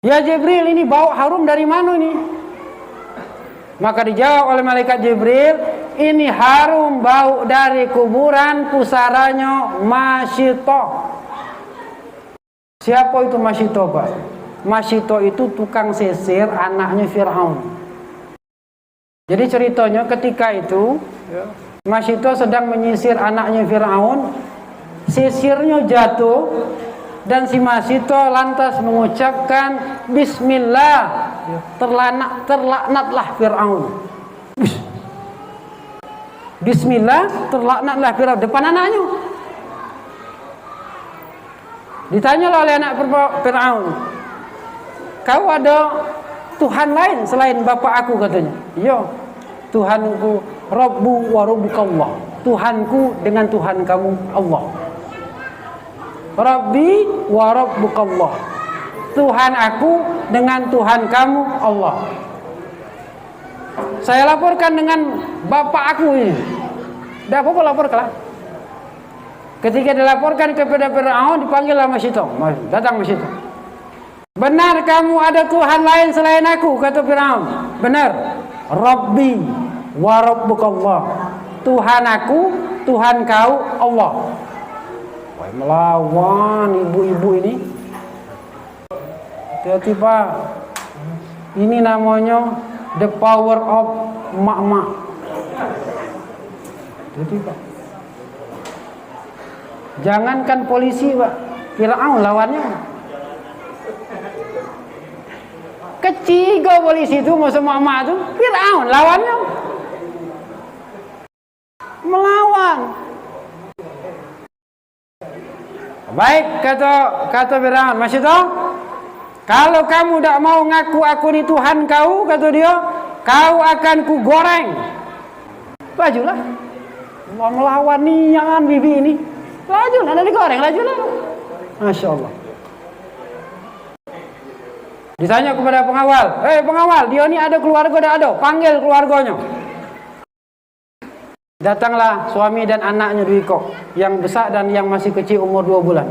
Ya Jibril, ini bau harum dari mana ini?" Maka dijawab oleh malaikat Jibril, "Ini harum bau dari kuburan pusaranya Masyito." Siapa itu Masyito, Pak? Masyito itu tukang sisir anaknya Fir'aun. Jadi ceritanya ketika itu Masyito sedang menyisir anaknya Fir'aun, sisirnya jatuh dan si Masyito lantas mengucapkan Bismillah, terlaknatlah Fir'aun. Bismillah, terlaknatlah Fir'aun depan anaknya. Ditanya oleh anak Fir'aun, "Kau ada Tuhan lain selain bapak aku?" katanya. "Iya, Tuhanku Rabbu wa Rabbukallah." Tuhanku dengan Tuhan kamu Allah. Rabbi wa Rabbukallah. Tuhan aku dengan Tuhan kamu Allah. Saya laporkan dengan bapak aku ini. Tidak apa-apa, laporkan. Ketika dilaporkan kepada Fir'aun, dipanggillah Masyito. Datang Masyito. "Benar kamu ada Tuhan lain selain aku?" kata Fir'aun. "Benar. Rabbi wa Rabbukallah. Tuhan aku, Tuhan kau Allah." Wah, melawan ibu-ibu ini. Hati-hati, Pak. Ini namanya the power of mak-mak. Jadi, Pak, jangankan polisi, Pak, Fir'aun lawannya. Kecil polisi itu mau sama mak itu, Fir'aun lawannya. Melawan. Baik, kata Fir'aun, Masyito, kalau kamu tidak mau ngaku aku ini Tuhan kau, kata dia, kau akan ku goreng. Lajulah. Mau melawan nian bibi ini. Laju, ada digoreng, lajulah. Masya Allah. Ditanya kepada pengawal, pengawal, dia ini ada keluarga, ada, panggil keluarganya. Datanglah suami dan anaknya Dwiko, yang besar dan yang masih kecil umur 2 bulan.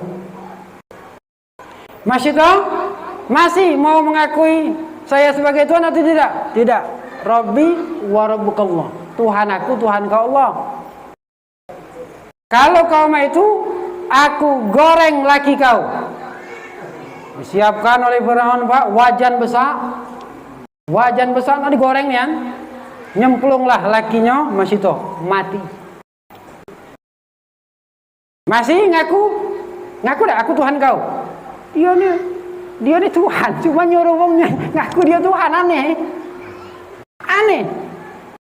Masyito, masih mau mengakui saya sebagai Tuhan atau tidak? Tidak. Rabbi wa Rabbukallah. Tuhan aku, Tuhan kau Allah. Kalau kau mau itu, aku goreng laki kau. Disiapkan oleh Fir'aun, Pak, wajan besar. Wajan besar nanti digoreng ya. Nyemplunglah lakinya Masyito, mati. Masih ngaku dah aku Tuhan kau. Dia nih Tuhan, cuma nyuruh wongnya ngaku dia Tuhan, aneh.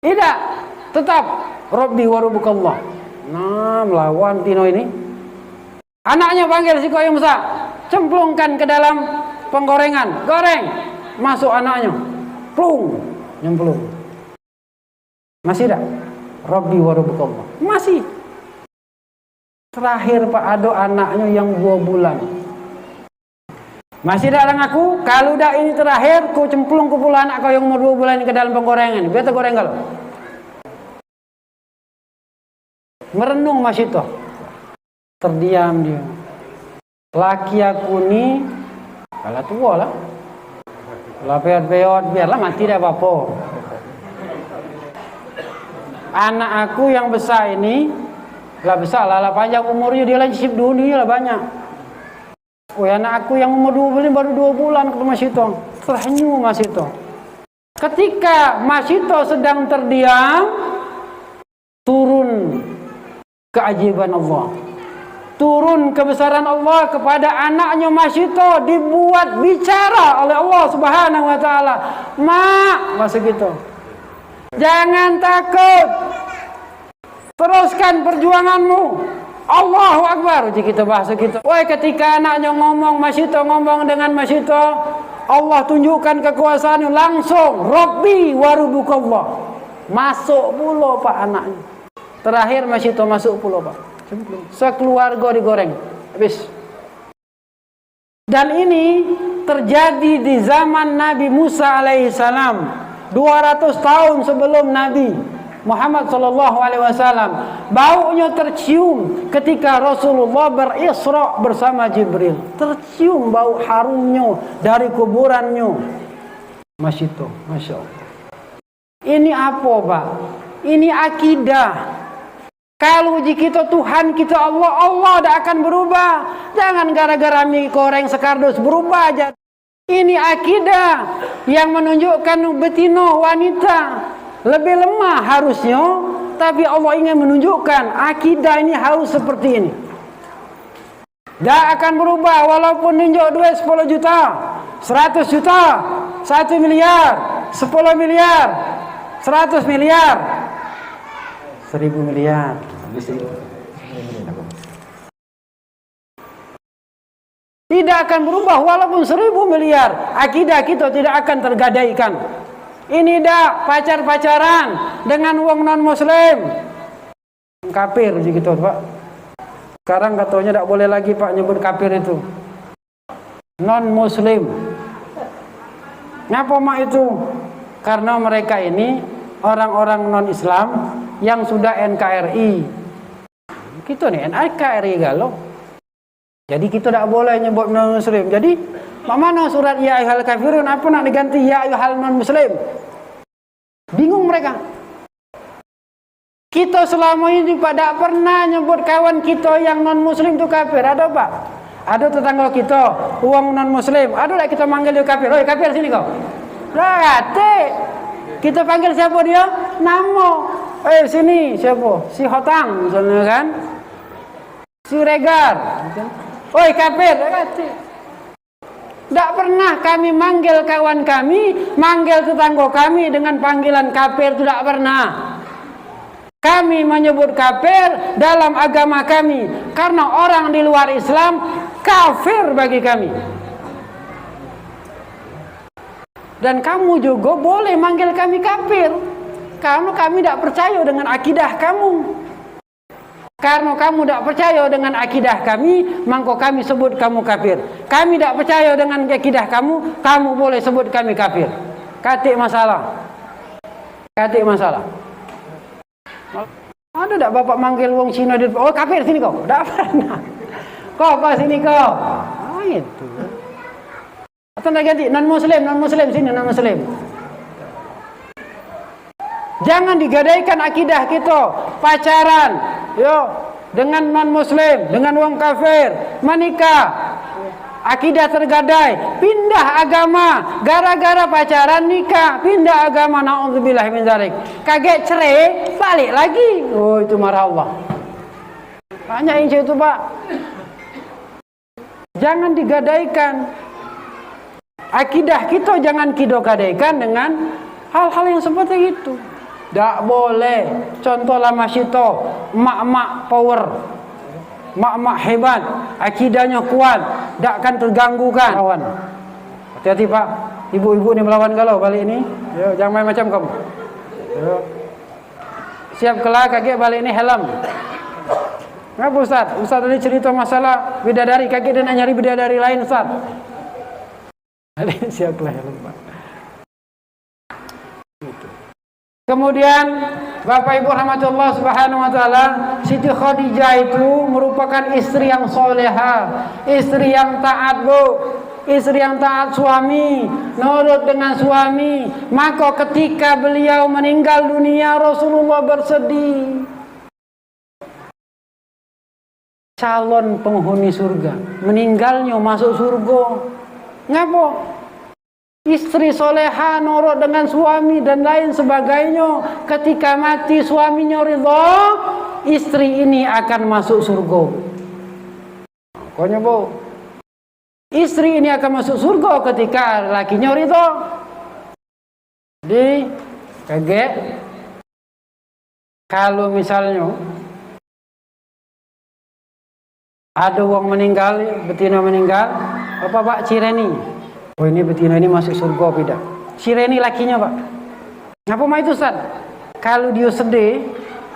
Tidak, tetap Rabbi wa Rabbukallah. Nah, melawan Tino ini. Anaknya panggil si koyong besar, cemplungkan ke dalam penggorengan, goreng, masuk anaknya, plung, nyemplung. Masih tak? Rabbi wa Rabbukallah. Masih. Terakhir Pak Ado anaknya yang 2 bulan. Masih tak ngaku? Kalau dah ini terakhir, ku cemplung ke pula anak kau yang umur 2 bulan ini ke dalam penggorengan. Biar goreng kalau. Merenung Masyito. Terdiam dia. Laki aku ni, kalah tua lah. Lah peot-peot, biarlah mati dah apa-apa. Anak aku yang besar ini, lah besar lah panjang umurnya, dia lagi sip dunia lah banyak. Oh, anak aku yang umur 2 bulan baru 2 bulan ketemu Masyito. Terhenyu Mas Ito. Ketika Mas Ito sedang terdiam, turun keajaiban Allah, turun kebesaran Allah kepada anaknya Mas Ito, dibuat bicara oleh Allah Subhanahu wa taala. Mak, masuk gitu. Jangan takut. Teruskan perjuanganmu. Allahu Akbar. Jadi kita bahasa gitu. Wah, ketika anaknya ngomong, Mas Ito ngomong dengan Mas Ito, Allah tunjukkan kekuasaannya langsung. Rabbi warubukallah. Masuk pula Pak anaknya. Terakhir Mas Ito masuk pula Pak. Sekeluarga digoreng. Habis. Dan ini terjadi di zaman Nabi Musa alaihissalam, 200 tahun sebelum Nabi Muhammad sallallahu alaihi wasallam. Baunya tercium ketika Rasulullah berisra bersama Jibril. Tercium bau harumnya dari kuburannya. Mas Ito, Masya Allah. Ini apa Pak? Ini akidah. Kalau kita Tuhan kita Allah, Allah tidak akan berubah. Jangan gara-gara mie goreng sekardus berubah aja. Ini akidah yang menunjukkan betina wanita lebih lemah harusnya, tapi Allah ingin menunjukkan akidah ini harus seperti ini. Tidak akan berubah walaupun ninjau duit 10 juta, 100 juta, 1 miliar, 10 miliar, 100 miliar, 1000 miliar. Tidak akan berubah walaupun 1000 miliar. Akidah kita tidak akan tergadaikan. Ini dah pacar-pacaran dengan wong non-muslim. Kafir gitu Pak. Sekarang katanya tidak boleh lagi Pak nyebut kafir itu. Non-muslim. Ngapa mak itu? Karena mereka ini orang-orang non-Islam yang sudah NKRI. Kita nih NKRI galau. Jadi kita tidak boleh nyebut non-muslim. Jadi mana surat ya ayyuhal kafirun apa nak diganti ya ayyuhal non-muslim? Bingung mereka. Kita selama ini Pak tidak pernah nyebut kawan kita yang non-muslim itu kafir. Ada Pak? Ada tetangga kita uang non-muslim. Ada tak kita manggil dia kafir? Oi kafir sini kau. Rate. Kita panggil siapa dia? Nama. Sini siapa? Si Hotang misalnya kan? Si Regar. Oi kafir. Rate. Tidak pernah kami manggil kawan kami, manggil tetangga kami dengan panggilan kafir, tidak pernah. Kami menyebut kafir dalam agama kami karena orang di luar Islam kafir bagi kami. Dan kamu juga boleh manggil kami kafir karena kami tidak percaya dengan akidah kamu. Karena kamu tidak percaya dengan akidah kami, maka kami sebut kamu kafir. Kami tidak percaya dengan akidah kamu, kamu boleh sebut kami kafir. Katik masalah. Katik masalah. Ada tak bapak manggil wong Cina di oh kafir sini kau? Tak pernah. Kau sini kau. Itu. Atau nak ganti non-muslim sini non-muslim. Jangan digadaikan akidah kita pacaran, yo dengan non-muslim, dengan wong kafir, menikah. Akidah tergadai, pindah agama gara-gara pacaran nikah, pindah agama naudzubillah min dzalik. Kaget cerai, balik lagi. Oh, itu marah Allah. Banyak yang itu, Pak. Jangan digadaikan. Akidah kita jangan kita gadaikan dengan hal-hal yang seperti itu. Tak boleh. Contohlah Masito, mak-mak power, mak-mak hebat, akidahnya kuat, tak akan terganggu kan. Kawan, hati-hati Pak, ibu-ibu ni melawan galau balik ini. Yo, jangan main macam kamu. Yo. Siap kelak kakek balik ini helm. Kenapa Ustaz? Ustaz tadi cerita masalah bidadari, kakek dia nak nyari bidadari lain Ustaz. Siap kelak helm Pak. Kemudian Bapak Ibu rahmatullah subhanahu wa ta'ala, Siti Khadijah itu merupakan istri yang soleha, istri yang taat Bu, istri yang taat suami, nurut dengan suami. Maka ketika beliau meninggal dunia, Rasulullah bersedih. Calon penghuni surga, meninggalnya masuk surga. Ngapa? Istri soleha nurut dengan suami dan lain sebagainya. Ketika mati suaminya ridha, istri ini akan masuk surga. Pokoknya bu, istri ini akan masuk surga ketika lakinya ridha. Jadi kaget kalau misalnya ada orang meninggal, betina meninggal, apa pak cireni? Oh ini betina ini masuk surga tidak? Cireni lakinya pak. Apa mah itu Ustaz? Kalau dia sedih,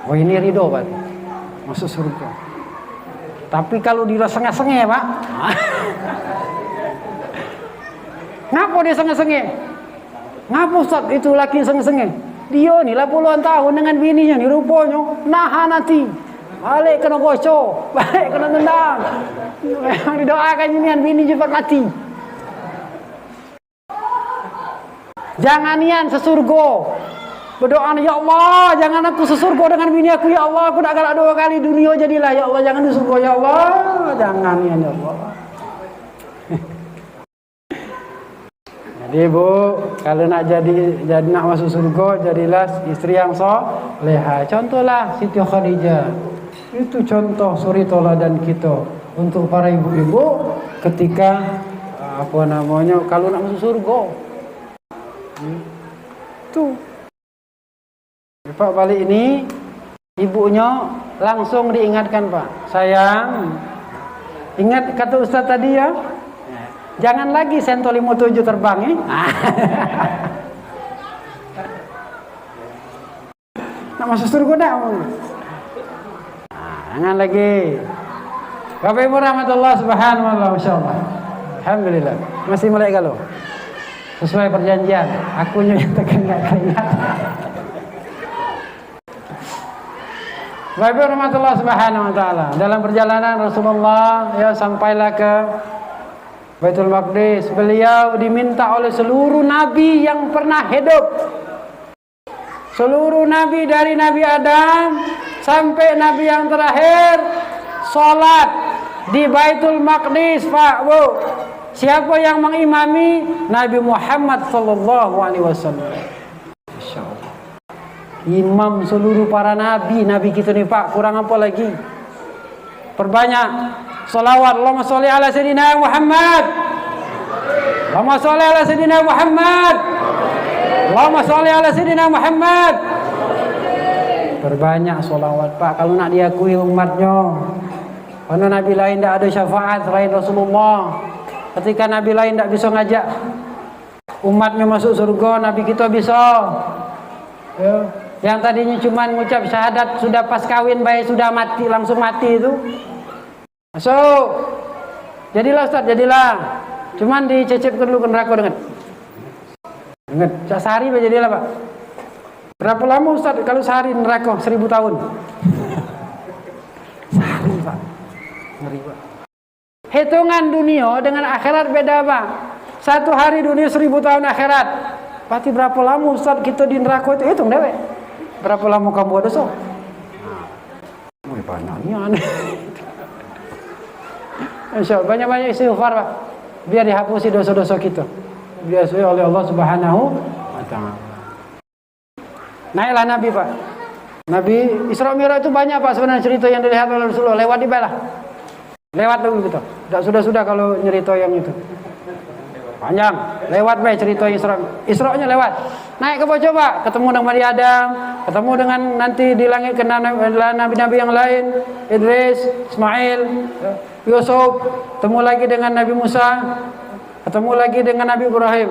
oh ini ridho pak, masuk surga. Tapi kalau dia sengeh-sengeh pak, ngapa dia sengeh-sengeh? Ngapa Ustaz itu laki sengeh-sengeh? Dia nih lah puluhan tahun dengan bininya nih rupanya nahan hati. Balik kena gosok, balik kena tendang. Memang didoakan ini bini cepat mati. Jangan nian sesurga. Berdoa, ya Allah, jangan aku sesurga dengan bini aku, ya Allah. Aku nak galak 2 kali dunia jadilah, ya Allah. Jangan di surga, ya Allah. Jangan nian, ya Allah. Jadi bu, kalau nak jadi nak masuk surga, jadilah istri yang soleha. Contohlah Siti Khadijah. Itu contoh suri teladan kita untuk para ibu-ibu ketika kalau nak masuk surga. Tuh. Pak balik ini ibunya langsung diingatkan Pak. Sayang, ingat kata Ustaz tadi ya. Jangan lagi Sento 57 terbang ya. Nak masuk surga dah. Jangan lagi. Bapak Ibu rahmatullah subhanahu wa ta'ala, masyaallah. Alhamdulillah. Masih mulai galau. Sesuai perjanjian, akunya yang tekan gak keringat. Bapak Ibu rahmatullah subhanahu wa ta'ala. Dalam perjalanan Rasulullah ya sampailah ke Baitul Maqdis. Beliau diminta oleh seluruh nabi yang pernah hidup. Seluruh nabi dari Nabi Adam sampai nabi yang terakhir salat di Baitul Maqdis, Pak Bu. Siapa yang mengimami? Nabi Muhammad sallallahu alaihi wasallam. Masyaallah. Imam seluruh para nabi, nabi kita nih Pak, kurang apa lagi? Perbanyak salawat. Allahumma sholli ala sayidina Muhammad. Allahumma sholli ala sayidina Muhammad. Allahumma sholli ala sayidina Muhammad. Perbanyak salawat Pak kalau nak diakui umatnya. Karena nabi lain tidak ada syafaat selain Rasulullah. Ketika nabi lain tidak bisa ngajak umatnya masuk surga, nabi kita bisa. Ya. Yang tadinya cuma mengucap syahadat sudah pas kawin baik sudah mati langsung mati itu. Masuk. Jadilah Ustaz, jadilah. Cuman dicecep dulu ke neraka dengan. Ingat, sehari jadilah Pak. Berapa lama Ustaz kalau sehari neraka 1000 tahun? Sehari Pak. Ngeri Pak. Hitungan dunia dengan akhirat beda Pak. 1 hari dunia 1000 tahun akhirat. Berarti berapa lama Ustaz kita di neraka itu? Hitung dewek. Berapa lama kamu ada so? Banyaknya. Insyaallah banyak-banyak istighfar Pak. Biar dihapusi dosa-dosa kita. Diasuhi oleh Allah Subhanahu wa taala. Naiklah Nabi Pak. Nabi Isra Mi'raj itu banyak Pak sebenarnya cerita yang dilihat oleh Rasulullah. Lewat di belah. Lewat dulu gitu. Tidak sudah kalau nyerita yang itu. Panjang. Lewat baik cerita Isra-nya lewat. Naik ke bawah coba, ketemu dengan Nabi Adam, ketemu dengan nanti di langit kena nabi-nabi yang lain, Idris, Ismail, Yusuf, ketemu lagi dengan Nabi Musa, ketemu lagi dengan Nabi Ibrahim.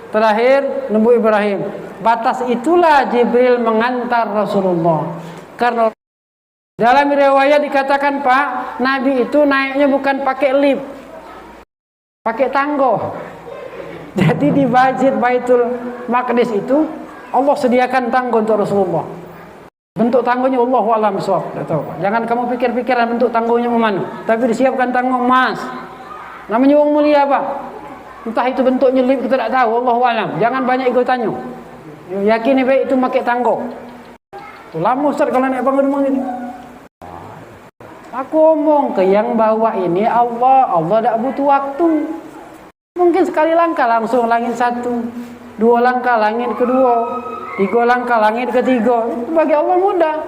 Terakhir Nabi Ibrahim. Batas itulah Jibril mengantar Rasulullah. Karena dalam riwayat dikatakan Pak, Nabi itu naiknya bukan pakai lift, pakai tangga. Jadi di masjid Baitul Maqdis itu Allah sediakan tangga untuk Rasulullah. Bentuk tangganya Allahu a'lam bishawab. Jangan kamu pikir-pikiran bentuk tangganya mana. Tapi disiapkan tangga emas. Namanya wong mulia Pak. Entah itu bentuknya lip kita tidak tahu, Allahu a'lam. Jangan banyak ikut tanya. Yakin baik itu pakai tangga. Itu lama Ustaz kalau naik bangun ini. Aku omong ke yang bawa ini Allah tidak butuh waktu. Mungkin sekali langkah langsung langit satu, dua langkah langit kedua, tiga langkah langit ketiga. Bagi Allah mudah.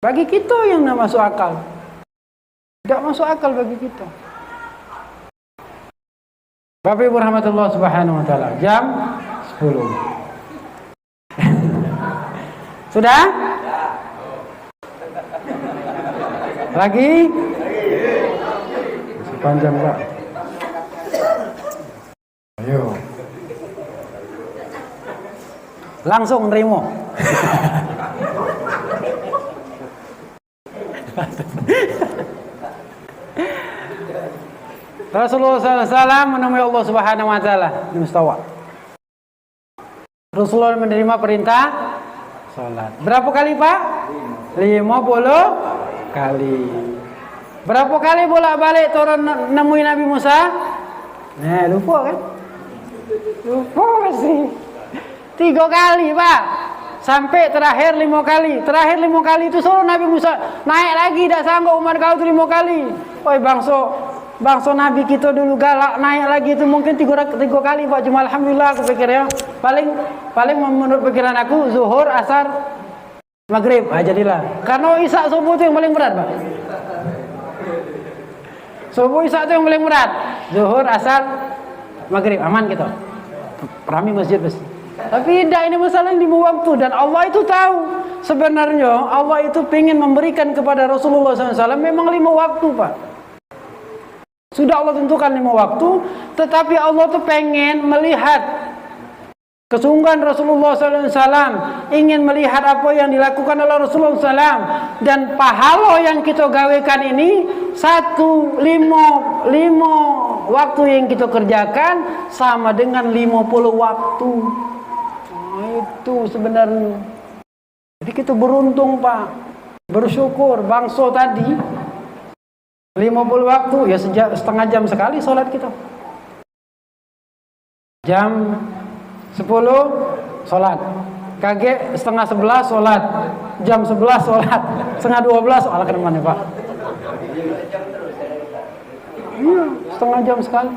Bagi kita yang tidak masuk akal. Tidak masuk akal bagi kita. Bapak Ibu rahmatullah subhanahu wa ta'ala. Jam 10. Sudah? Lagi? Masih panjang Pak. Ayo. Langsung nerimo. Rasulullah SAW menemui Allah Subhanahu Wa Taala di Mustawa. Rasulullah menerima perintah salat. Berapa kali Pak? 50 kali. Berapa kali bolak-balik turun nemuin Nabi Musa? Nah, lupa kan? Lupa pasti. 3 kali Pak. Sampai terakhir 5 kali. Terakhir 5 kali itu suruh Nabi Musa naik lagi, tidak sanggup umat kau itu 5 kali. Oi bangsa Nabi kita dulu galak, naik lagi itu mungkin 3 kali Pak. Cuma alhamdulillah aku pikir ya. Paling menurut pikiran aku zuhur, asar, maghrib. Jadilah. Karena isya subuh itu yang paling berat Pak. Subuh isya itu yang paling berat. Zuhur, asar, maghrib aman kita. Rami masjid pasti. Tapi tidak, ini masalah yang dibawa waktu. Dan Allah itu tahu. Sebenarnya Allah itu ingin memberikan kepada Rasulullah SAW memang 5 waktu Pak. Sudah Allah tentukan 5 waktu. Tetapi Allah itu pengen melihat kesungguhan Rasulullah SAW. Ingin melihat apa yang dilakukan oleh Rasulullah SAW. Dan pahala yang kita gawekan ini 5 waktu yang kita kerjakan sama dengan 50 waktu. Itu sebenarnya. Jadi kita beruntung Pak. Bersyukur bangsa tadi 50 waktu ya setengah jam sekali sholat kita. Jam 10 sholat. Kaget setengah 11 sholat. Jam 11 sholat. Setengah 12 sholat ke depannya Pak. Iya, setengah jam sekali.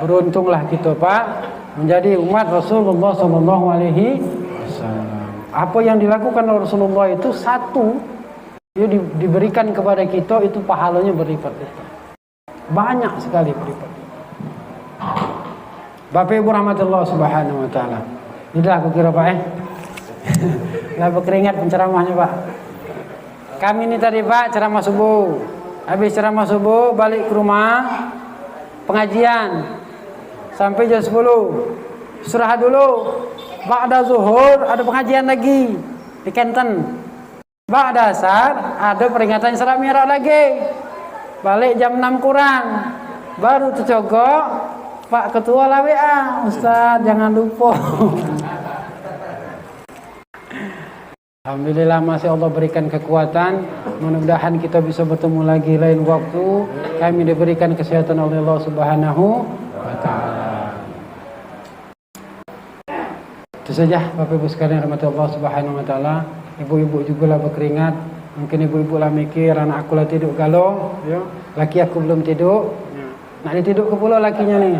Beruntunglah kita Pak menjadi umat Rasulullah SAW. Apa yang dilakukan oleh Rasulullah itu satu, dia diberikan kepada kita itu pahalanya berlipat-lipat. Banyak sekali berlipat. Bapak Ibu rahmatullah subhanahu wa ta'ala. Inilah aku kira Pak Lah berkeringat penceramahnya Pak. Kami ini tadi Pak ceramah subuh. Habis ceramah subuh balik ke rumah, pengajian sampai jam 10. Istirahat dulu. Ba'da zuhur ada pengajian lagi di Kenten. Ba'da asar ada peringatan Isra Mi'raj lagi. Balik jam 6 kurang. Baru tercogok Pak Ketua lah WA, Ustaz jangan lupa. Alhamdulillah masih Allah berikan kekuatan. Mudah-mudahan kita bisa bertemu lagi lain waktu. Kami diberikan kesehatan oleh Allah Subhanahu wa Ta'ala. Itu saja Bapak Ibu sekalian rahmati Allah Subhanahu wa Ta'ala. Ibu-ibu juga lah berkeringat. Mungkin ibu-ibu lah mikir anak aku lah tidur galau, ya. Laki aku belum tidur. Nak ditidur ke pula lakinya ni.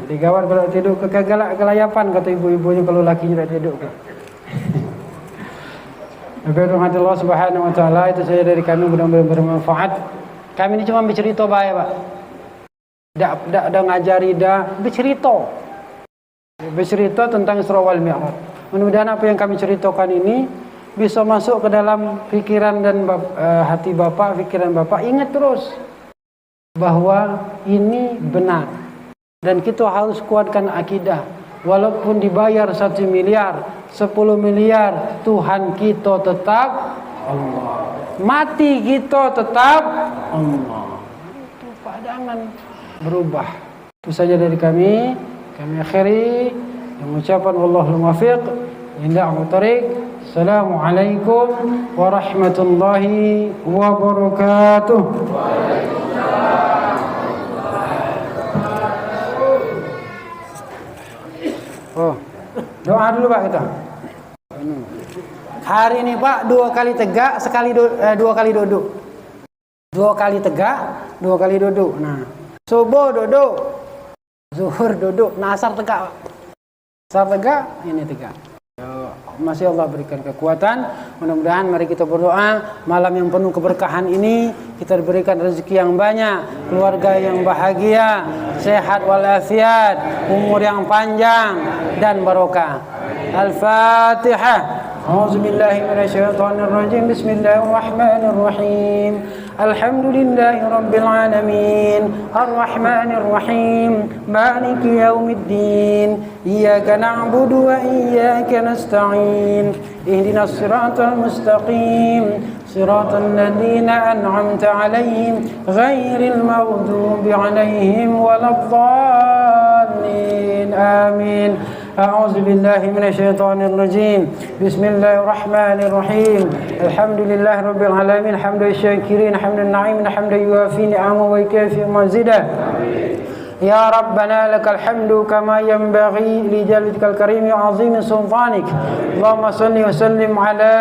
Digawat kalau tidur kelayapan kata ibu-ibunya kalau lakinya tak tidur ke. Bapak Allah Subhanahu wa Ta'ala, itu saja dari kami, mudah-mudahan bermanfaat. Kami ini cuma bercerita baik Pak. Tak ngajari dah bercerita. Bercerita tentang Isra wal Mi'raj. Mudah-mudahan apa yang kami ceritakan ini bisa masuk ke dalam pikiran dan hati Bapak, pikiran Bapak. Ingat terus bahwa ini benar dan kita harus kuatkan akidah. Walaupun dibayar 1 miliar, 10 miliar, Tuhan kita tetap Allah. Mati kita tetap Allah. Itu pandangan berubah. Itu saja dari kami. Kami akhiri mengucapkan wallahul muwaffiq ila thariq. Assalamualaikum warahmatullahi wabarakatuh. Oh, doa dulu Pak kita. Hari ini Pak 2 kali tegak, 2 kali duduk. 2 kali tegak, 2 kali duduk. Nah, Subuh duduk, zuhur duduk, nah asar tegak. Asar tegak, ini tegak. Masih Allah berikan kekuatan. Mudah-mudahan mari kita berdoa malam yang penuh keberkahan ini kita diberikan rezeki yang banyak, keluarga yang bahagia, sehat walafiat, umur yang panjang dan barokah. Al-Fatihah. A'udzubillahi minasyaitonirrajim. Bismillahirrahmanirrahim. Alhamdulillahi rabbil alamin. Arrahmanirrahim. Maliki yaumiddin. Iyyaka na'budu wa iyyaka nasta'in. Ihdinas siratal mustaqim. Siratal ladzina an'amta 'alaihim ghairil maghdubi 'alaihim waladdallin. Amin. أعوذ بالله من الشيطان الرجيم بسم الله الرحمن الرحيم الحمد لله رب العالمين حمد الشاكرين حمد النعيم حمد يوافي نعمه ويكافئ مزيده يا ربنا لك الحمد كما ينبغي لجلالك الكريم وعظيم سلطانك اللهم صل وسلم على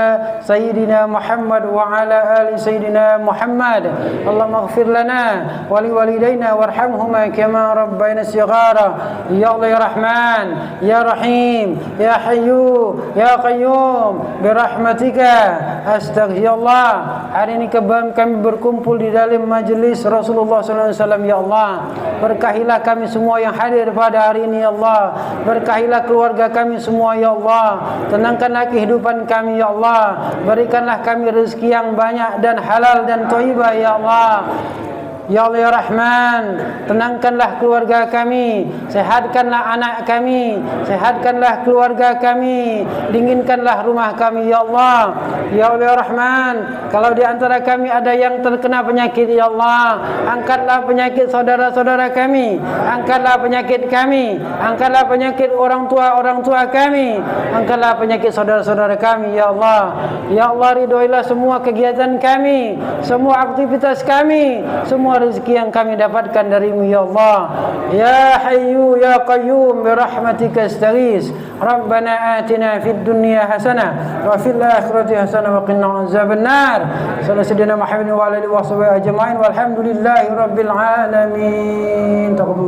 سيدنا محمد وعلى آل سيدنا محمد اللهم اغفر لنا ولوالدينا وارحمهما كما ربينا صغارا يا الله يا رحمن يا رحيم يا حي يا قيوم برحمتك أستغفر الله. Hari ini kami berkumpul di dalam majelis Rasulullah SAW. Ya Allah, berkahilah kami semua yang hadir pada hari ini ya Allah. Berkahilah keluarga kami semua ya Allah. Tenangkanlah kehidupan kami ya Allah. Berikanlah kami rezeki yang banyak dan halal dan thayyibah ya Allah. Ya Allah ya Rahman, tenangkanlah keluarga kami, sehatkanlah anak kami, sehatkanlah keluarga kami, dinginkanlah rumah kami ya Allah. Ya Allah ya Rahman, kalau di antara kami ada yang terkena penyakit ya Allah, angkatlah penyakit saudara-saudara kami, angkatlah penyakit kami, angkatlah penyakit orang tua kami, angkatlah penyakit saudara-saudara kami ya Allah. Ya Allah, ridhoilah semua kegiatan kami, semua aktivitas kami, semua rezeki yang kami dapatkan darimu ya Allah. Ya Hayyu ya Qayyum birahmatika astaghis. Rabbana atina fid dunya hasanah wa fil akhirati hasanah wa qina azabannar. Sallallahu sayyidina Muhammadin wa alihi wa sahbihi ajma'in walhamdulillahi rabbil alamin. Taqabbalallahu